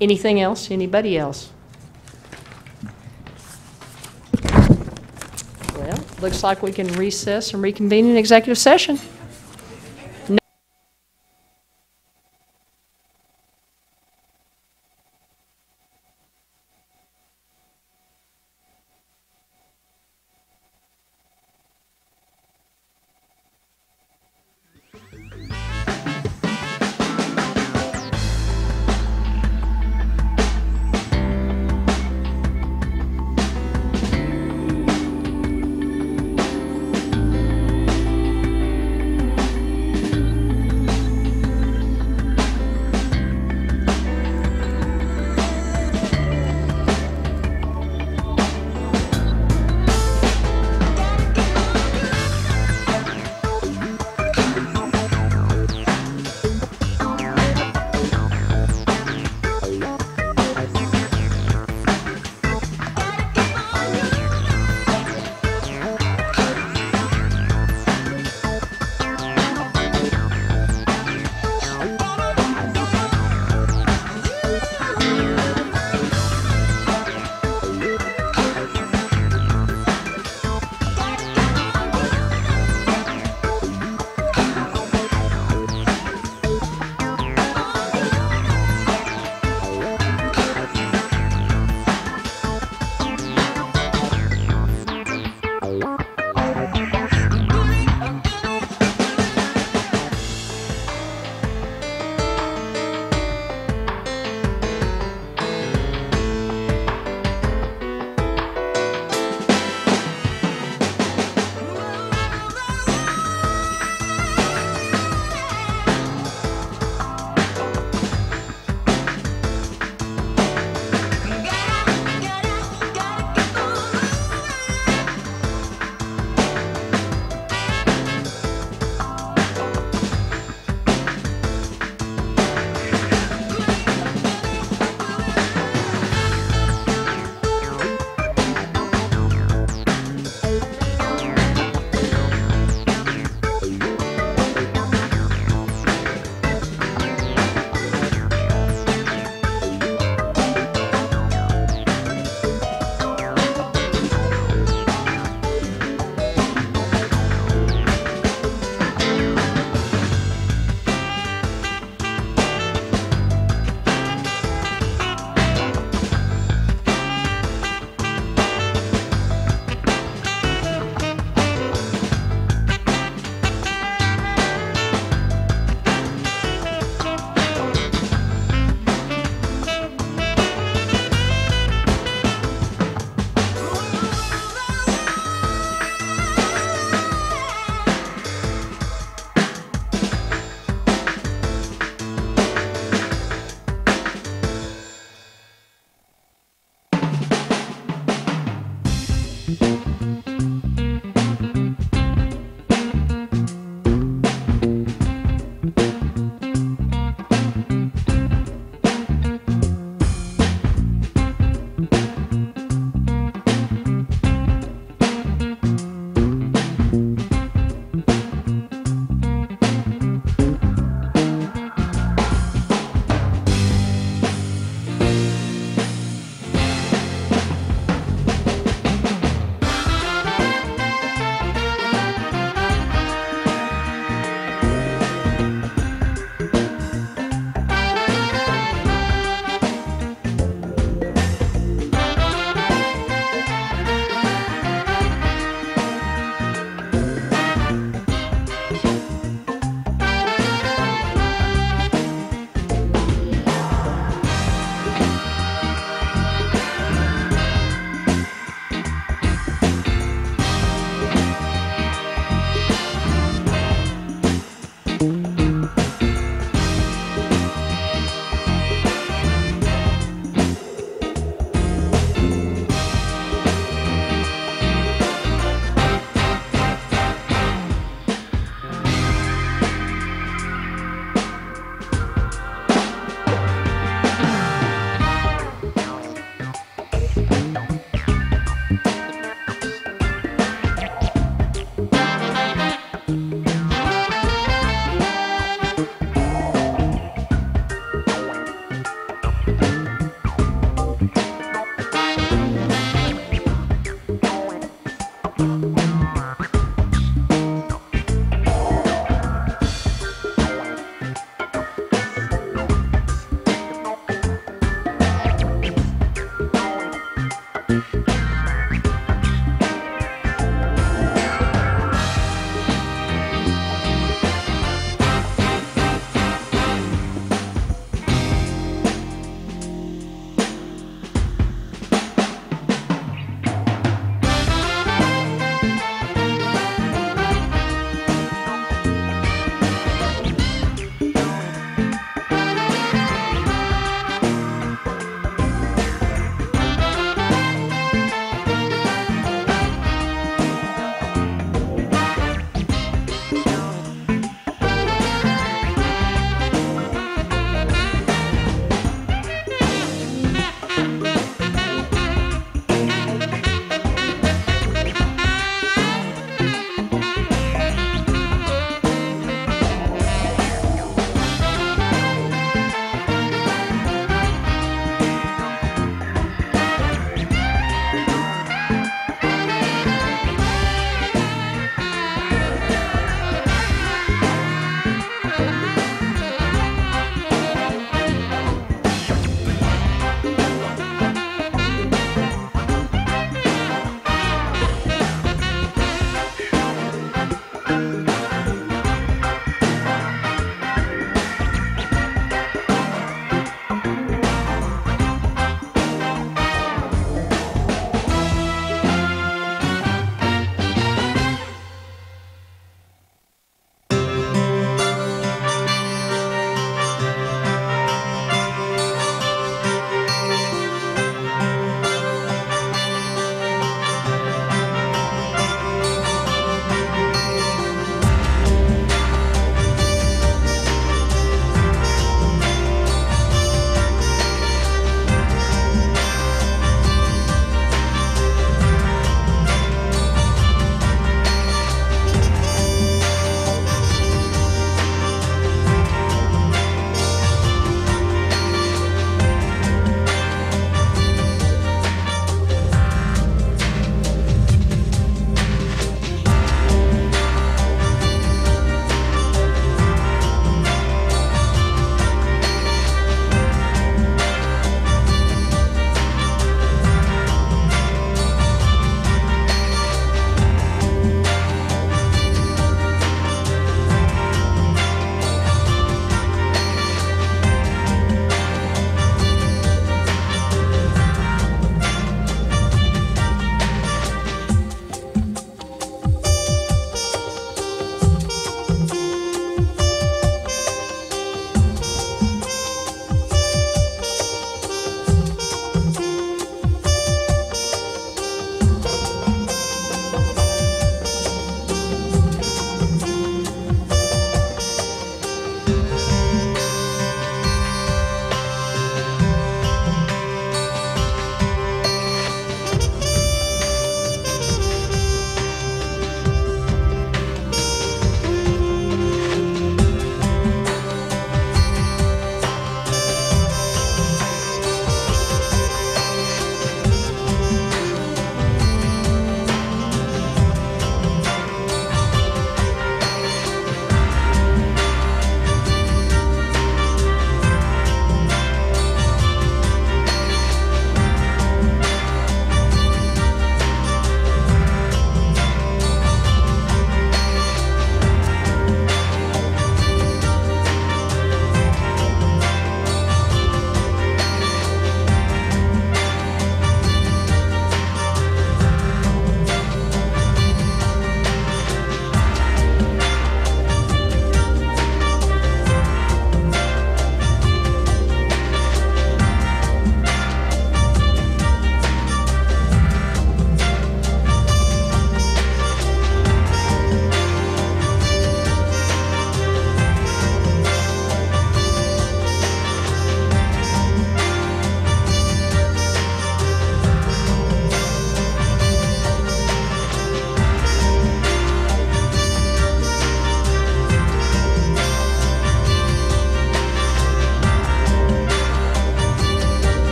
Anything else? Anybody else? Well, looks like we can recess and reconvene in executive session.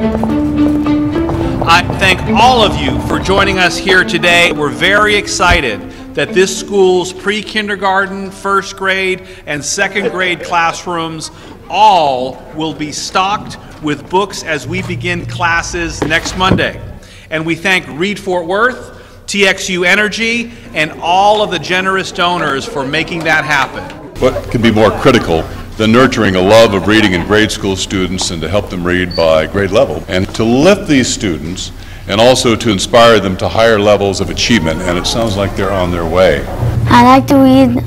I thank all of you for joining us here today. We're very excited that this school's pre-kindergarten, first grade, and second grade classrooms all will be stocked with books as we begin classes next Monday. And we thank Read Fort Worth, TXU Energy, and all of the generous donors for making that happen. What could be more critical than nurturing a love of reading in grade school students and to help them read by grade level, and to lift these students and also to inspire them to higher levels of achievement, and it sounds like they're on their way. I like to read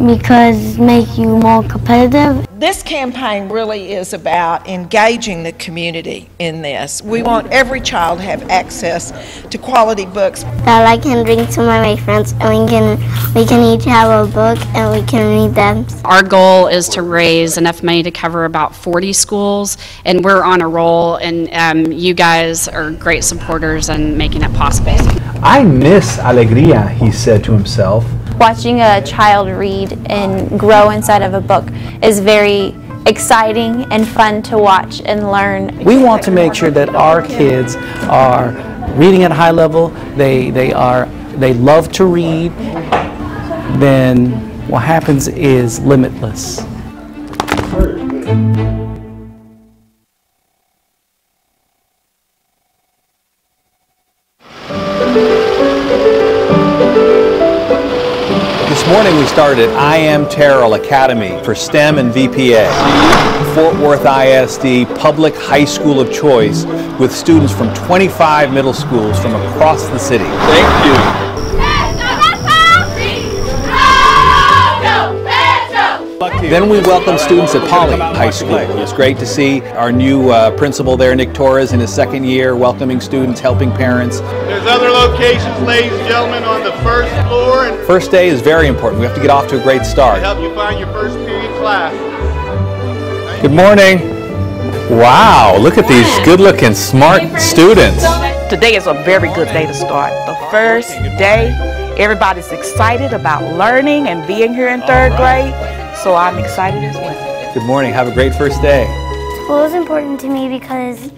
because it makes you more competitive. This campaign really is about engaging the community in this. We want every child to have access to quality books. I like to bring some of my friends, and we can each have a book and we can read them. Our goal is to raise enough money to cover about 40 schools, and we're on a roll, and you guys are great supporters in making it possible. I miss alegría, he said to himself. Watching a child read and grow inside of a book is very exciting and fun to watch and learn. We want to make sure that our kids are reading at a high level, they love to read, then what happens is limitless. This morning we started I Am Terrell Academy for STEM and VPA, Fort Worth ISD public high school of choice with students from 25 middle schools from across the city. Thank you. Then we welcome students at Poly High School. It's great to see our new principal there, Nick Torres, in his second year, welcoming students, helping parents. There's other locations, ladies and gentlemen, on the first floor. And first day is very important. We have to get off to a great start. to help you find your first period class. Good morning. Wow, look at these good-looking, smart students. Today is a very good day to start. The first day, everybody's excited about learning and being here in third grade. So I'm excited as well. Good morning. Have a great first day. School is important to me because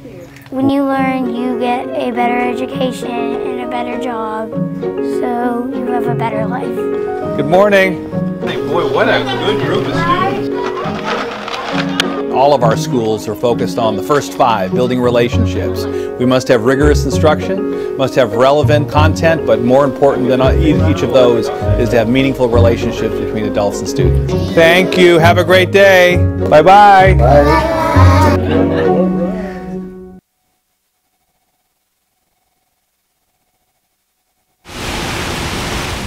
when you learn, you get a better education and a better job, so you have a better life. Good morning. Boy, what a good group of students. All of our schools are focused on the first 5, building relationships. We must have rigorous instruction, must have relevant content, but more important than each of those is to have meaningful relationships between adults and students. Thank you. Have a great day. Bye-bye. Bye.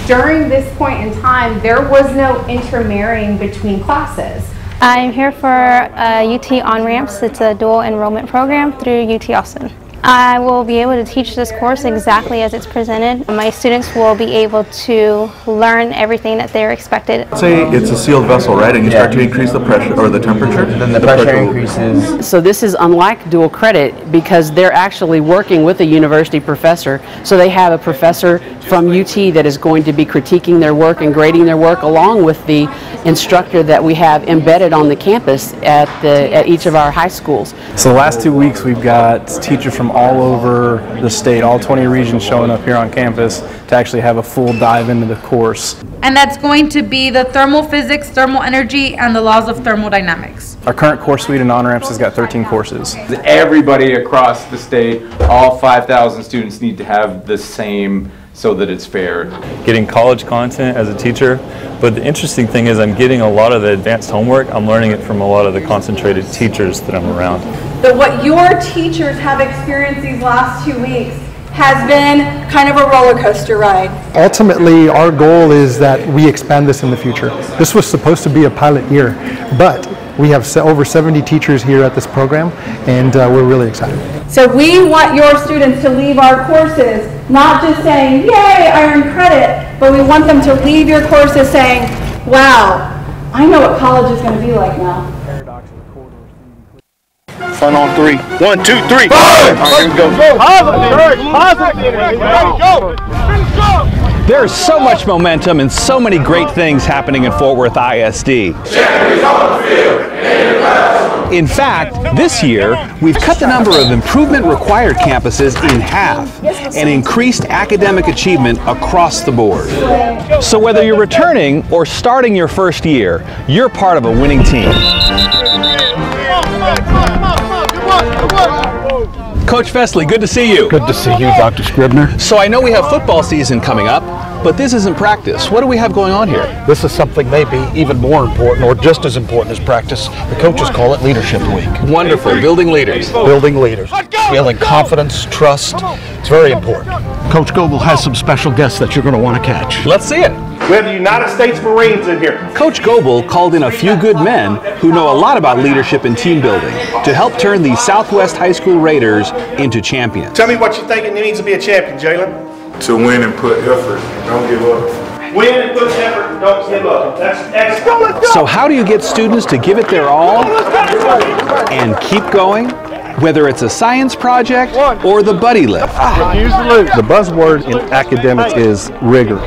During this point in time, there was no intermarrying between classes. I'm here for UT On-Ramps. It's a dual enrollment program through UT Austin. I will be able to teach this course exactly as it's presented. My students will be able to learn everything that they're expected. Say it's a sealed vessel, right? And you start to increase the pressure or the temperature. Then the pressure increases. So this is unlike dual credit because they're actually working with a university professor. So they have a professor from UT that is going to be critiquing their work and grading their work along with the instructor that we have embedded on the campus at each of our high schools. So the last 2 weeks we've got teachers from all over the state, all 20 regions showing up here on campus to actually have a full dive into the course. And that's going to be the thermal physics, thermal energy, and the laws of thermodynamics. Our current course suite in On-Ramps has got 13 courses. Everybody across the state, all 5,000 students need to have the same so that it's fair. Getting college content as a teacher, but the interesting thing is I'm getting a lot of the advanced homework. I'm learning it from a lot of the concentrated teachers that I'm around. But what your teachers have experienced these last 2 weeks has been kind of a roller coaster ride. Ultimately, our goal is that we expand this in the future. This was supposed to be a pilot year, but we have over 70 teachers here at this program, and we're really excited. So we want your students to leave our courses not just saying, yay, I earned credit, but we want them to leave your courses saying, wow, I know what college is going to be like now. Fun on 3. 1, 2, 3. All right, here we go. Positive, positive. Go. There's so much momentum and so many great things happening in Fort Worth ISD. In fact, this year, we've cut the number of improvement required campuses in half and increased academic achievement across the board. So whether you're returning or starting your first year, you're part of a winning team. Coach Fesley, good to see you. Good to see you, Dr. Scribner. So I know we have football season coming up, but this isn't practice. What do we have going on here? This is something maybe even more important or just as important as practice. The coaches call it Leadership Week. Wonderful. Building leaders. Building leaders. Building confidence, trust. It's very important. Coach Goebel has some special guests that you're going to want to catch. Let's see it. We have the United States Marines in here. Coach Goebel called in a few good men who know a lot about leadership and team building to help turn the Southwest High School Raiders into champions. Tell me what you think it means to be a champion, Jalen. To win and put effort, don't give up. Win and put effort, don't give up. That's excellent. So how do you get students to give it their all and keep going? Whether it's a science project or the buddy lift. The buzzword in academics is rigor.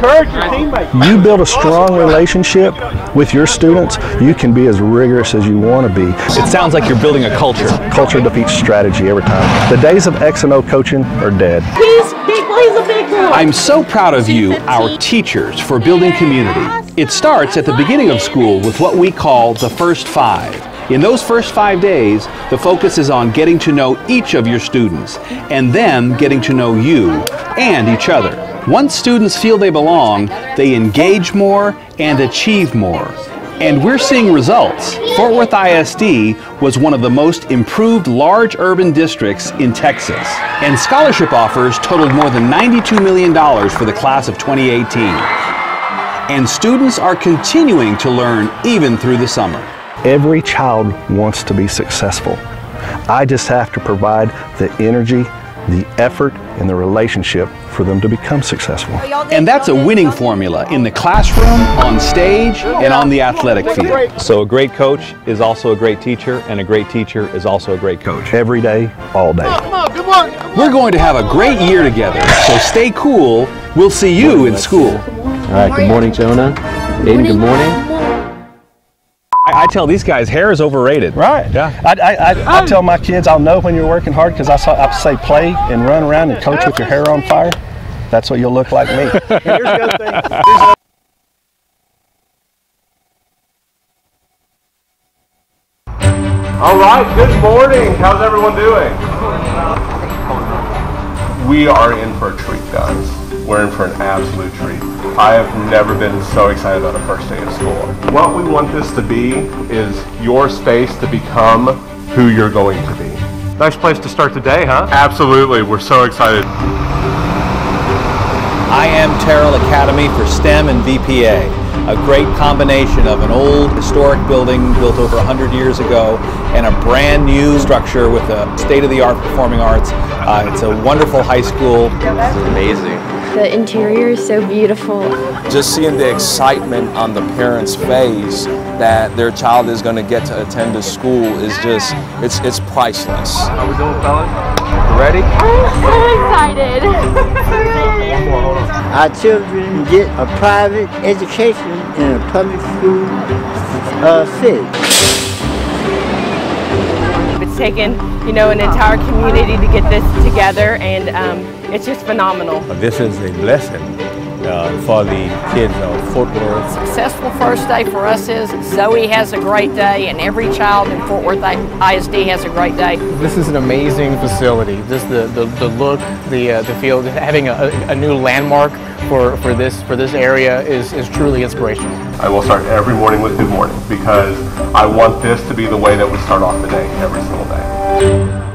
You build a strong relationship with your students, you can be as rigorous as you want to be. It sounds like you're building a culture. Culture defeats strategy every time. The days of X and O coaching are dead. He's a big boy. I'm so proud of you, our teachers, for building community. It starts at the beginning of school with what we call the first 5. In those first 5 days, the focus is on getting to know each of your students and them getting to know you and each other. Once students feel they belong, they engage more and achieve more. And we're seeing results. Fort Worth ISD was one of the most improved large urban districts in Texas. And scholarship offers totaled more than $92 million for the class of 2018. And students are continuing to learn even through the summer. Every child wants to be successful. I just have to provide the energy, the effort, and the relationship for them to become successful. And that's a winning formula in the classroom, on stage, and on the athletic field. So a great coach is also a great teacher, and a great teacher is also a great coach. Every day, all day. We're going to have a great year together, so stay cool. We'll see you in school. All right, good morning, Jonah. Aiden, good morning. I tell these guys, hair is overrated. Right. Yeah. I tell my kids I'll know when you're working hard because I say play and run around and coach with your hair on fire. That's what you'll look like me. Here's the other thing. All right, good morning. How's everyone doing? We are in for a treat, guys. We're in for an absolute treat. I have never been so excited about the first day of school. What we want this to be is your space to become who you're going to be. Nice place to start the day, huh? Absolutely, we're so excited. I am Terrell Academy for STEM and VPA, a great combination of an old historic building built over 100 years ago and a brand new structure with a state-of-the-art performing arts. It's a wonderful high school. It's amazing. The interior is so beautiful. Just seeing the excitement on the parents' face that their child is going to get to attend a school is just, it's priceless. How we doing, fellas? Ready? I'm so excited. Our children get a private education in a public school city. It's taken, an entire community to get this together, and it's just phenomenal. This is a blessing for the kids of Fort Worth. Successful first day for us is Zoe has a great day, and every child in Fort Worth ISD has a great day. This is an amazing facility. Just the look, the feel, having a new landmark for this area is truly inspirational. I will start every morning with good morning because I want this to be the way that we start off the day every single day.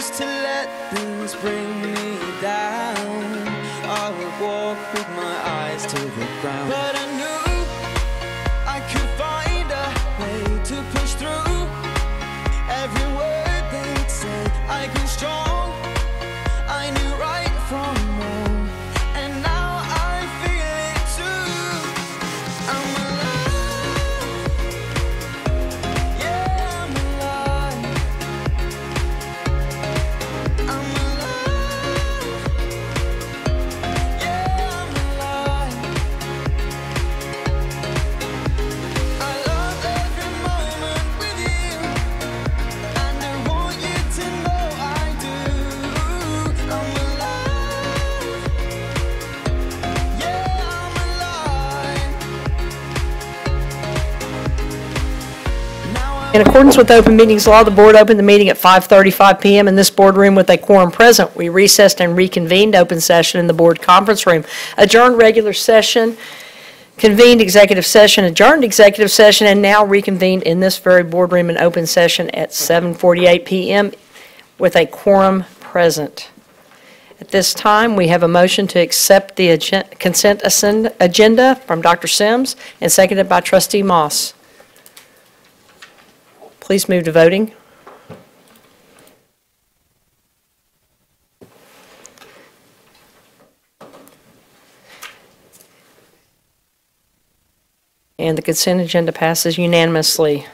used to let things bring me down. I would walk with my eyes to the ground, but I knew I could find a way to push through. Every word they'd say, I grew strong. I knew right from wrong, and now I feel it too. I'm alive, yeah, I'm alive. I'm alive, yeah, I'm alive. I love every moment with you, and I want you to know I do. I'm alive, yeah, I'm alive. In accordance with open meetings law, the board opened the meeting at 5:35 p.m. in this boardroom with a quorum present. We recessed and reconvened open session in the board conference room, adjourned regular session, convened executive session, adjourned executive session, and now reconvened in this very boardroom in open session at 7:48 p.m. with a quorum present. At this time, we have a motion to accept the consent agenda from Dr. Sims and seconded by Trustee Moss. Please move to voting. And the consent agenda passes unanimously.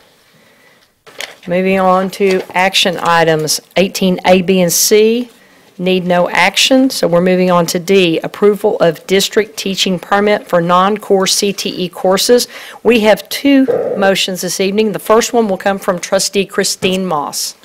Moving on to action items, 18A, B, and C need no action, so we're moving on to D, approval of district teaching permit for non-core CTE courses. We have two motions this evening. The first one will come from Trustee Christine Moss.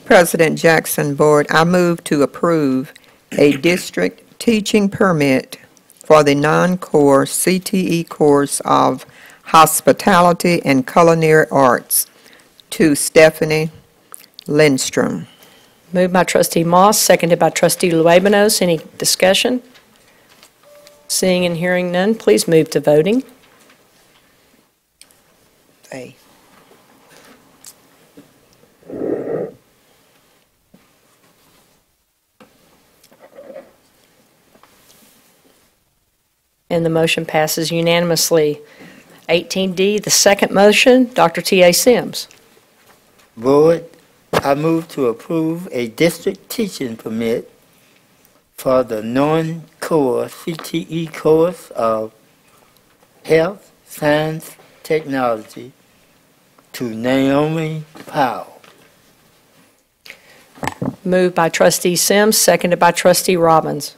President Jackson, Board, I move to approve a district teaching permit for the non-core CTE course of Hospitality and Culinary Arts to Stephanie Lindstrom. Moved by Trustee Moss, seconded by Trustee Luebanos. Any discussion? Seeing and hearing none, please move to voting. A. And the motion passes unanimously. 18D, the second motion, Dr. T.A. Sims. Board, I move to approve a district teaching permit for the non-core CTE course of Health, Science, Technology to Naomi Powell. Moved by Trustee Sims, seconded by Trustee Robbins.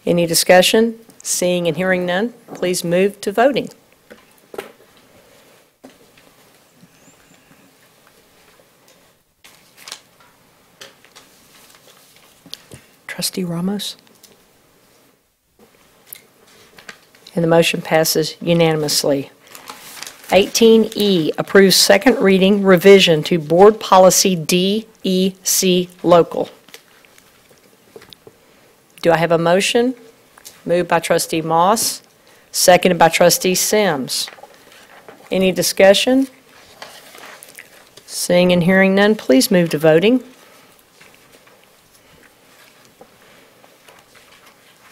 Any discussion? Seeing and hearing none, please move to voting. Trustee Ramos? And the motion passes unanimously. 18E, approves second reading revision to Board Policy DEC Local. Do I have a motion? Moved by Trustee Moss, seconded by Trustee Sims. Any discussion? Seeing and hearing none, please move to voting.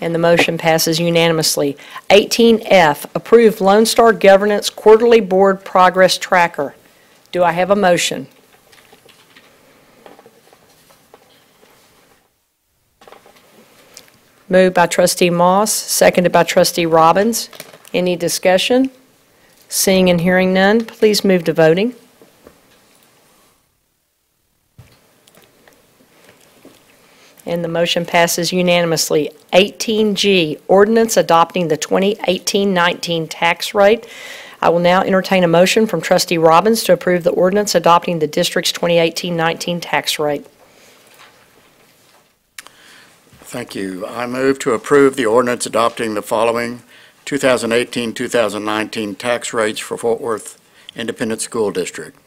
And the motion passes unanimously. 18F, approve Lone Star Governance Quarterly Board Progress Tracker. Do I have a motion? Moved by Trustee Moss, seconded by Trustee Robbins. Any discussion? Seeing and hearing none, please move to voting. And the motion passes unanimously. 18G, ordinance adopting the 2018-19 tax rate. I will now entertain a motion from Trustee Robbins to approve the ordinance adopting the district's 2018-19 tax rate. Thank you. I move to approve the ordinance adopting the following 2018-2019 tax rates for Fort Worth Independent School District.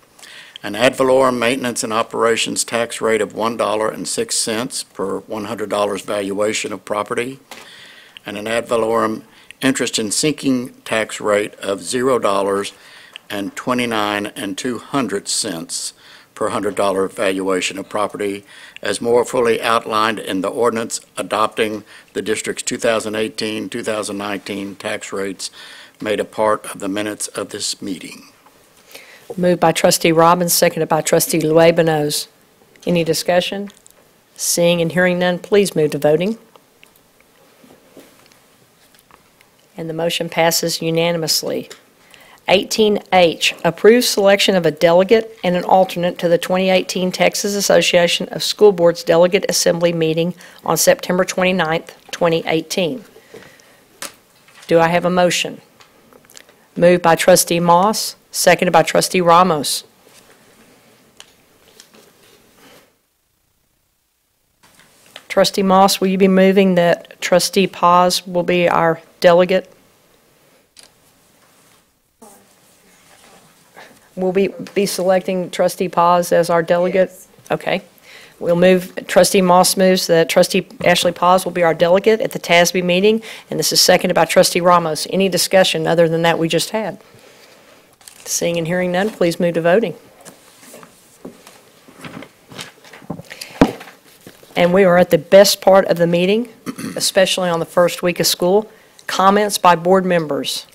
An ad valorem maintenance and operations tax rate of $1.06 per $100 valuation of property, and an ad valorem interest in sinking tax rate of $0.29 200 per $100 valuation of property as more fully outlined in the ordinance adopting the district's 2018-2019 tax rates made a part of the minutes of this meeting. Moved by Trustee Robbins, seconded by Trustee Luébanos. Any discussion? Seeing and hearing none, please move to voting. And the motion passes unanimously. 18H, approve selection of a delegate and an alternate to the 2018 Texas Association of School Boards Delegate Assembly meeting on September 29th, 2018. Do I have a motion? Moved by Trustee Moss, seconded by Trustee Ramos. Trustee Moss, will you be moving that Trustee Paz will be our delegate? Will we be selecting Trustee Paz as our delegate? Yes. Okay. We'll move, Trustee Moss moves that Trustee Ashley Paz will be our delegate at the TASB meeting, and this is seconded by Trustee Ramos. Any discussion other than that we just had? Seeing and hearing none, please move to voting. And we are at the best part of the meeting, especially on the first week of school. Comments by board members.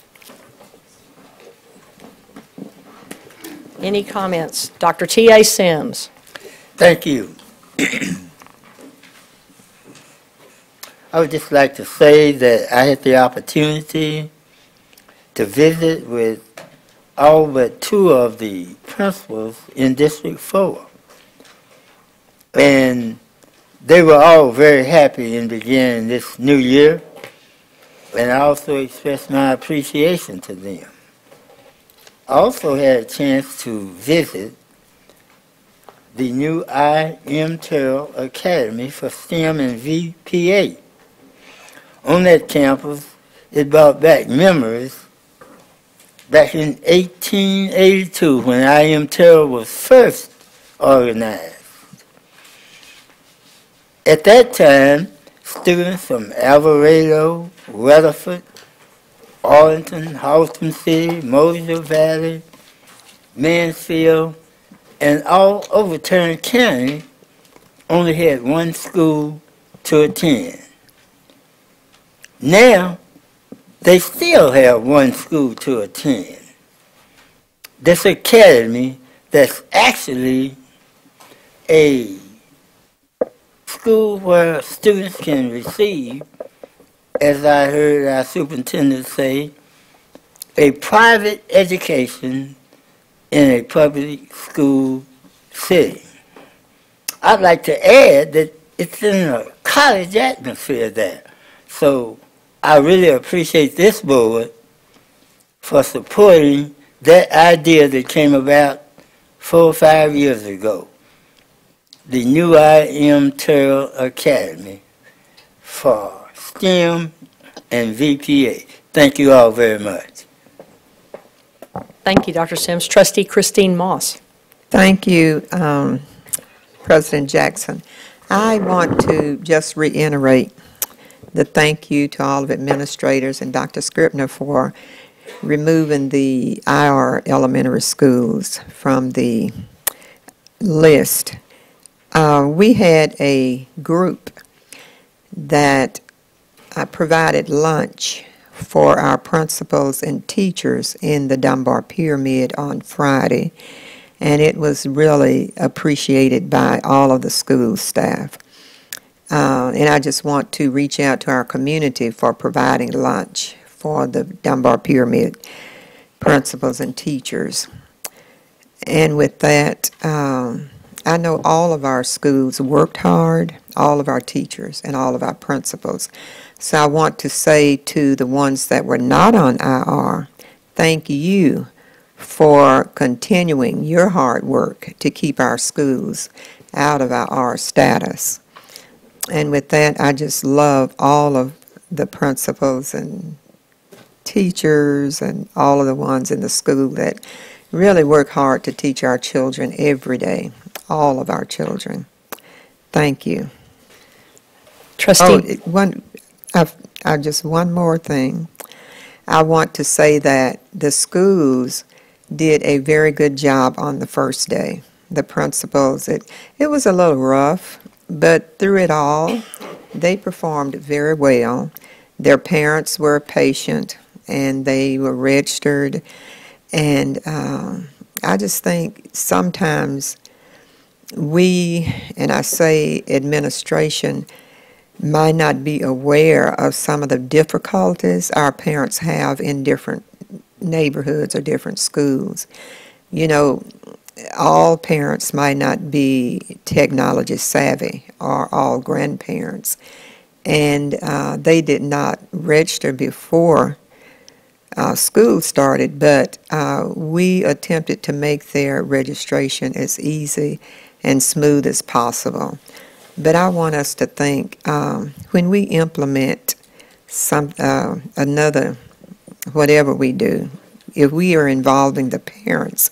Any comments? Dr. T.A. Sims. Thank you. I would just like to say that I had the opportunity to visit with all but 2 of the principals in District 4. And they were all very happy in beginning this new year, and I also expressed my appreciation to them. I also had a chance to visit the new I.M. Terrell Academy for STEM and VPA. On that campus, it brought back memories back in 1882 when I.M. Terrell was first organized. At that time, students from Alvarado, Rutherford, Arlington, Halston City, Moselle Valley, Mansfield, and all over Tarrant County only had one school to attend. Now, they still have one school to attend. This academy that's actually a school where students can receive, as I heard our superintendent say, a private education in a public school setting. I'd like to add that it's in a college atmosphere there. So I really appreciate this board for supporting that idea that came about 4 or 5 years ago. The new I.M. Terrell Academy for STEM and VPA. Thank you all very much. Thank you, Dr. Sims. Trustee Christine Moss. Thank you, President Jackson. I want to just reiterate the thank you to all of administrators and Dr. Scribner for removing the IR elementary schools from the list. We had a group that provided lunch for our principals and teachers in the Dunbar Pyramid on Friday, and it was really appreciated by all of the school staff. And I just want to reach out to our community for providing lunch for the Dunbar Pyramid principals and teachers. And with that, I know all of our schools worked hard, all of our teachers and all of our principals. So I want to say to the ones that were not on IR, thank you for continuing your hard work to keep our schools out of our R status. And with that, I just love all of the principals and teachers and all of the ones in the school that really work hard to teach our children every day, all of our children. Thank you. Trustee. Just one more thing. I want to say that the schools did a very good job on the first day. the principals. It was a little rough, but through it all, they performed very well. Their parents were patient, and they were registered. And I just think sometimes we, and I say administration, might not be aware of some of the difficulties our parents have in different neighborhoods or different schools. You know, all parents might not be technology savvy, or all grandparents, and they did not register before school started, but we attempted to make their registration as easy and smooth as possible. But I want us to think, when we implement another, whatever we do, if we are involving the parents,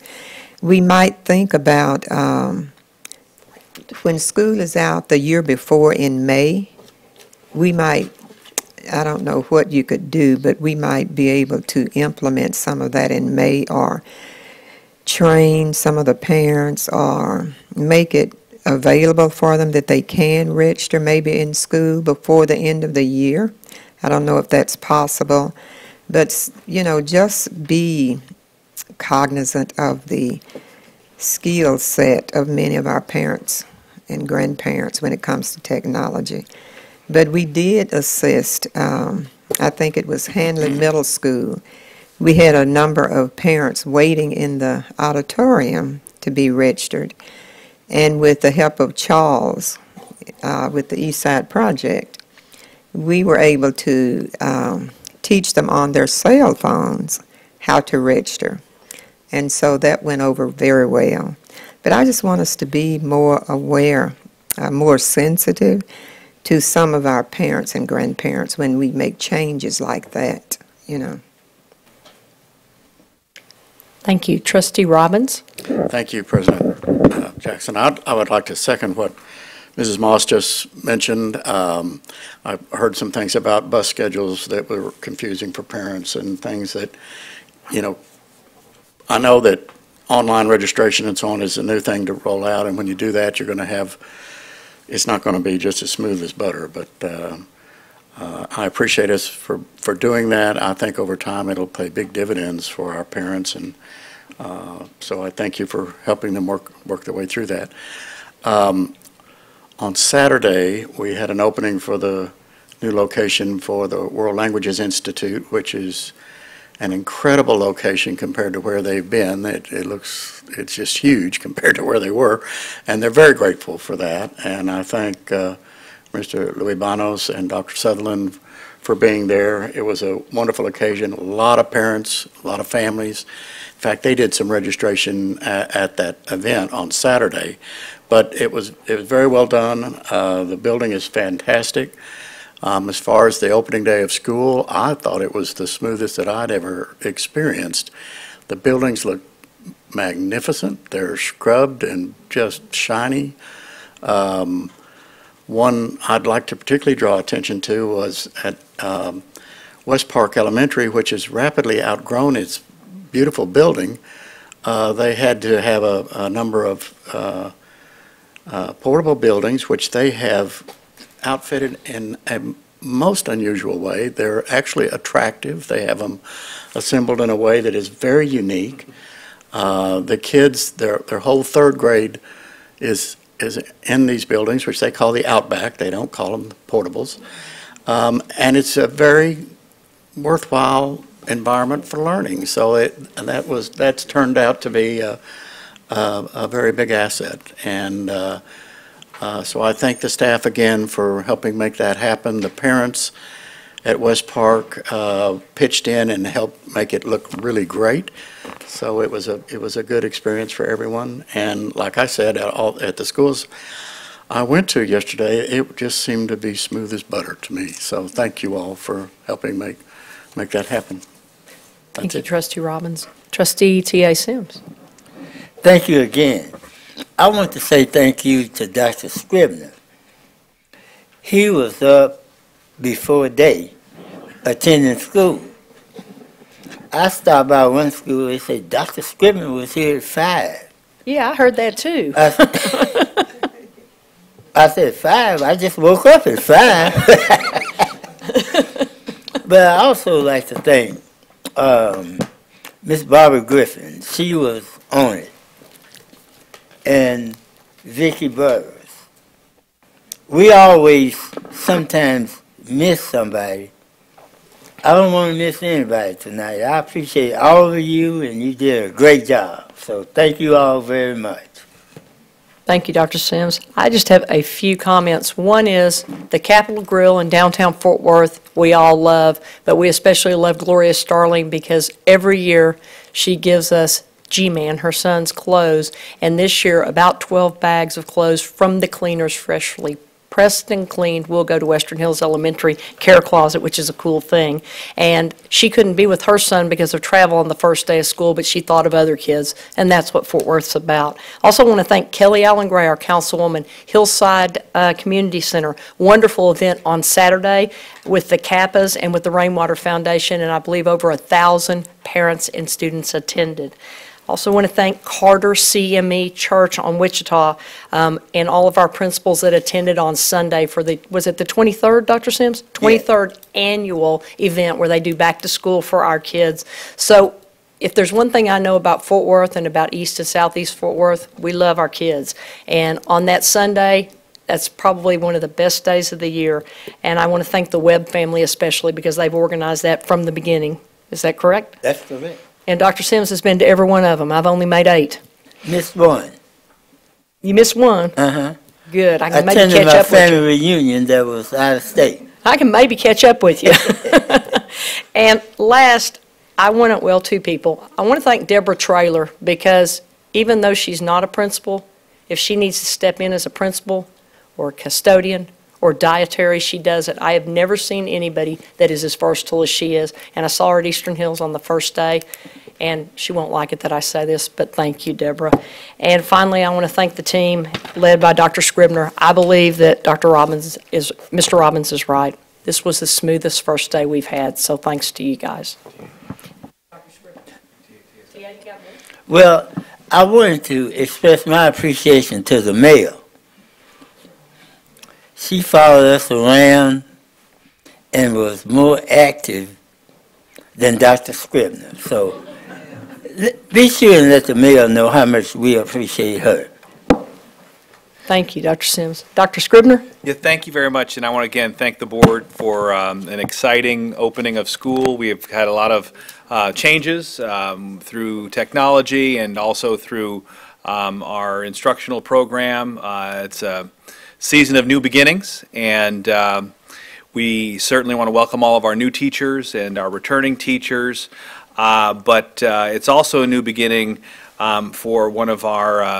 we might think about when school is out the year before in May, we might, I don't know what you could do, but we might be able to implement some of that in May, or train some of the parents, or make it available for them that they can register maybe in school before the end of the year. I don't know if that's possible, but you know, just be cognizant of the skill set of many of our parents and grandparents when it comes to technology. But we did assist, I think it was Hanley Middle School. We had a number of parents waiting in the auditorium to be registered. And with the help of Charles, with the East Side Project, we were able to teach them on their cell phones how to register. And so that went over very well. But I just want us to be more aware, more sensitive to some of our parents and grandparents when we make changes like that, you know. Thank you. Trustee Robbins. Thank you, President Jackson. I would like to second what Mrs. Moss just mentioned. I've heard some things about bus schedules that were confusing for parents, and things that, you know, I know that online registration and so on is a new thing to roll out, and when you do that, you're going to have, it's not going to be just as smooth as butter, but I appreciate us for doing that. I think over time it'll pay big dividends for our parents, and so I thank you for helping them work their way through that. On Saturday, we had an opening for the new location for the World Languages Institute, which is an incredible location compared to where they've been. It's just huge compared to where they were, and they're very grateful for that. And I thank Mr. Louis Banos and Dr. Sutherland for being there. It was a wonderful occasion. A lot of parents, a lot of families. In fact, they did some registration at that event on Saturday, but it was very well done. The building is fantastic. As far as the opening day of school, I thought it was the smoothest that I'd ever experienced. The buildings look magnificent. They're scrubbed and just shiny. One I'd like to particularly draw attention to was at West Park Elementary, which has rapidly outgrown its beautiful building. They had to have a number of portable buildings, which they have outfitted in a most unusual way. They're actually attractive. They have them assembled in a way that is very unique. The kids, their whole third grade is in these buildings, which they call the Outback. They don't call them portables. And it's a very worthwhile environment for learning. So that's turned out to be a very big asset. And so I thank the staff again for helping make that happen. The parents at West Park pitched in and helped make it look really great. So it was a good experience for everyone. And like I said, at the schools I went to yesterday, it just seemed to be smooth as butter to me. So thank you all for helping make that happen. Thank you, Trustee Robbins. Trustee T.A. Sims. Thank you again. I want to say thank you to Dr. Scribner. He was up before day attending school. I stopped by one school, they said Dr. Scribner was here at 5. Yeah, I heard that too. I said 5. I just woke up at 5. But I also like to thank Miss Barbara Griffin. She was on it. And Vicki Burris. We always sometimes miss somebody. I don't want to miss anybody tonight. I appreciate all of you, and you did a great job. So thank you all very much. Thank you, Dr. Sims. I just have a few comments. One is the Capitol Grill in downtown Fort Worth, we all love, but we especially love Gloria Starling because every year she gives us G-Man, her son's clothes, and this year about 12 bags of clothes from the cleaners freshly pressed and cleaned will go to Western Hills Elementary Care Closet, which is a cool thing. And she couldn't be with her son because of travel on the first day of school, but she thought of other kids, and that's what Fort Worth's about. Also want to thank Kelly Allen Gray, our councilwoman, Hillside Community Center. Wonderful event on Saturday with the Kappas and with the Rainwater Foundation, and I believe over 1,000 parents and students attended. Also want to thank Carter CME Church on Wichita and all of our principals that attended on Sunday for the, was it the 23rd, Dr. Sims? 23rd annual event where they do back to school for our kids. So if there's one thing I know about Fort Worth and about East and Southeast Fort Worth, we love our kids. And on that Sunday, that's probably one of the best days of the year. And I want to thank the Webb family especially because they've organized that from the beginning. Is that correct? That's correct. And Dr. Sims has been to every one of them. I've only made 8. Missed one. You missed one? Uh-huh. Good. I can maybe attended catch my up with you. family reunion that was out of state. I can maybe catch up with you. And last, I want to, well, 2 people. I want to thank Deborah Traylor because even though she's not a principal, if she needs to step in as a principal or a custodian or dietary, she does it. I have never seen anybody that is as versatile as she is. And I saw her at Eastern Hills on the first day, and she won't like it that I say this, but thank you, Deborah. And finally, I want to thank the team led by Dr. Scribner. I believe that Mr. Robbins is right. This was the smoothest first day we've had, so thanks to you guys. Well, I wanted to express my appreciation to the mayor. She followed us around and was more active than Dr. Scribner. So be sure and let the mayor know how much we appreciate her. Thank you, Dr. Sims. Dr. Scribner? Yeah, thank you very much, and I want to again thank the board for an exciting opening of school. We have had a lot of changes through technology and also through our instructional program. It's a season of new beginnings, and we certainly want to welcome all of our new teachers and our returning teachers, but it's also a new beginning for one of our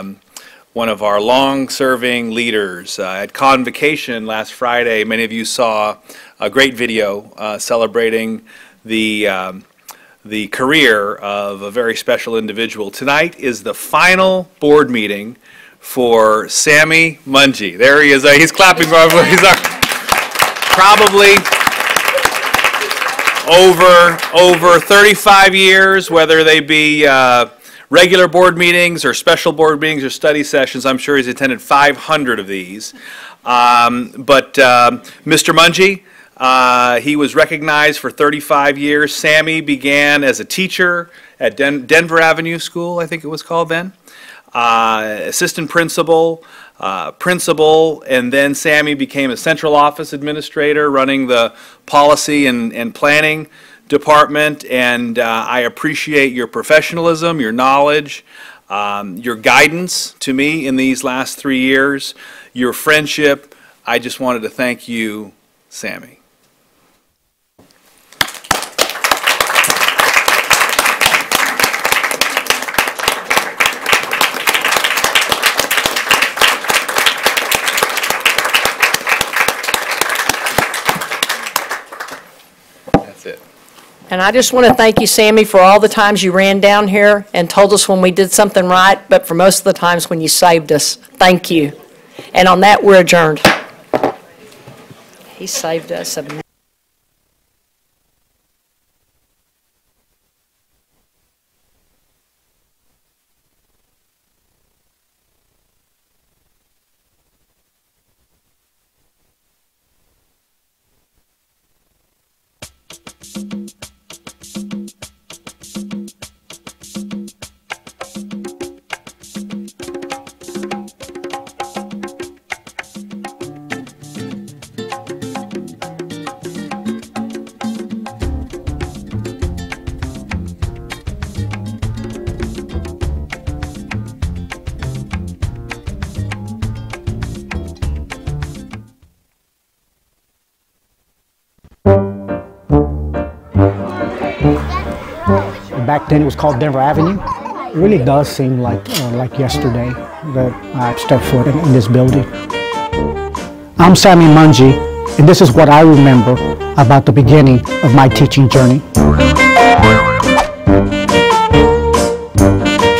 long-serving leaders. At Convocation last Friday, many of you saw a great video celebrating the career of a very special individual. Tonight is the final board meeting for Sammy Mungie. There he is. He's clapping. He's probably over 35 years, whether they be regular board meetings or special board meetings or study sessions. I'm sure he's attended 500 of these. But Mr. Mungie, he was recognized for 35 years. Sammy began as a teacher at Denver Avenue School, I think it was called then. Assistant principal, principal, and then Sammy became a central office administrator running the policy and planning department, and I appreciate your professionalism, your knowledge, your guidance to me in these last 3 years, your friendship. I just wanted to thank you, Sammy. And I just want to thank you, Sammy, for all the times you ran down here and told us when we did something right, but for most of the times when you saved us. Thank you. And on that, we're adjourned. He saved us. Back then it was called Denver Avenue. It really does seem like yesterday that I stepped foot in this building. I'm Sammy Mungie, and this is what I remember about the beginning of my teaching journey.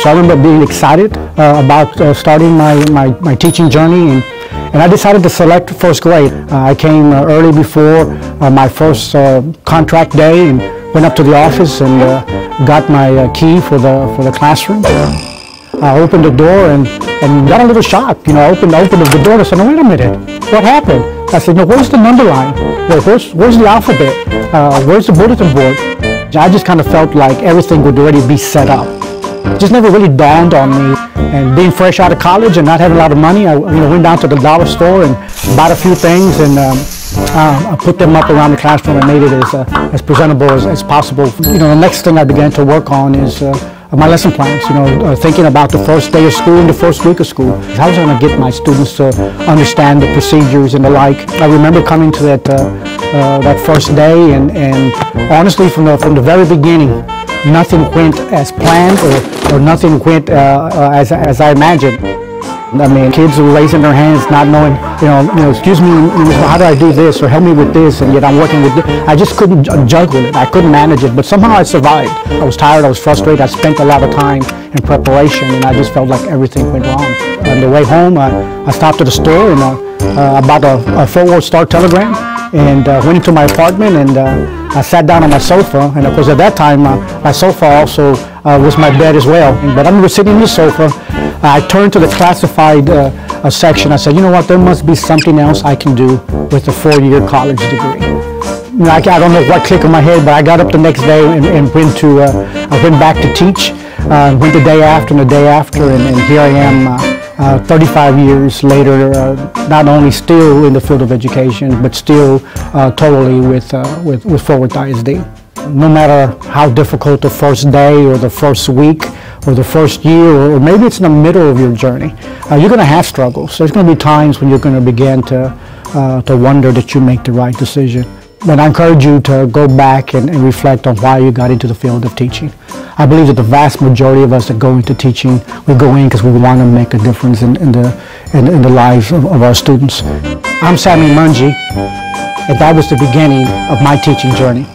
So I remember being excited about starting my teaching journey, and I decided to select first grade. I came early before my first contract day and went up to the office and got my key for the classroom. I opened the door and got a little shocked. You know, I opened the door and I said, "No, wait a minute, what happened?" I said, "No, where's the number line? Where's the alphabet? Where's the bulletin board?" I just kind of felt like everything would already be set up. It just never really dawned on me. And being fresh out of college and not having a lot of money, I went down to the dollar store and bought a few things and I put them up around the classroom and made it as presentable as possible. You know, the next thing I began to work on is my lesson plans, thinking about the first day of school and the first week of school. How was I going to get my students to understand the procedures and the like? I remember coming to that first day and honestly from the very beginning, nothing went as planned or nothing went as I imagined. I mean, kids were raising their hands, not knowing, excuse me, how do I do this, or help me with this, and yet I'm working with this. I just couldn't juggle it. I couldn't manage it, but somehow I survived. I was tired, I was frustrated, I spent a lot of time in preparation, and I just felt like everything went wrong. On the way home, I stopped at the store and I bought a Fort Worth Star Telegram and went into my apartment and I sat down on my sofa, and of course at that time my sofa also was my bed as well. But I remember sitting on the sofa, I turned to the classified section. I said, you know what, there must be something else I can do with a 4-year college degree. I don't know what clicked in my head, but I got up the next day and I went back to teach. Went the day after and the day after, and here I am 35 years later, not only still in the field of education, but still totally with Fort Worth ISD. No matter how difficult the first day or the first week or the first year, or maybe it's in the middle of your journey, you're going to have struggles. There's going to be times when you're going to begin to wonder that you make the right decision. But I encourage you to go back and reflect on why you got into the field of teaching. I believe that the vast majority of us that go into teaching, we go in because we want to make a difference in the lives of our students. I'm Sammy Mungie, and that was the beginning of my teaching journey.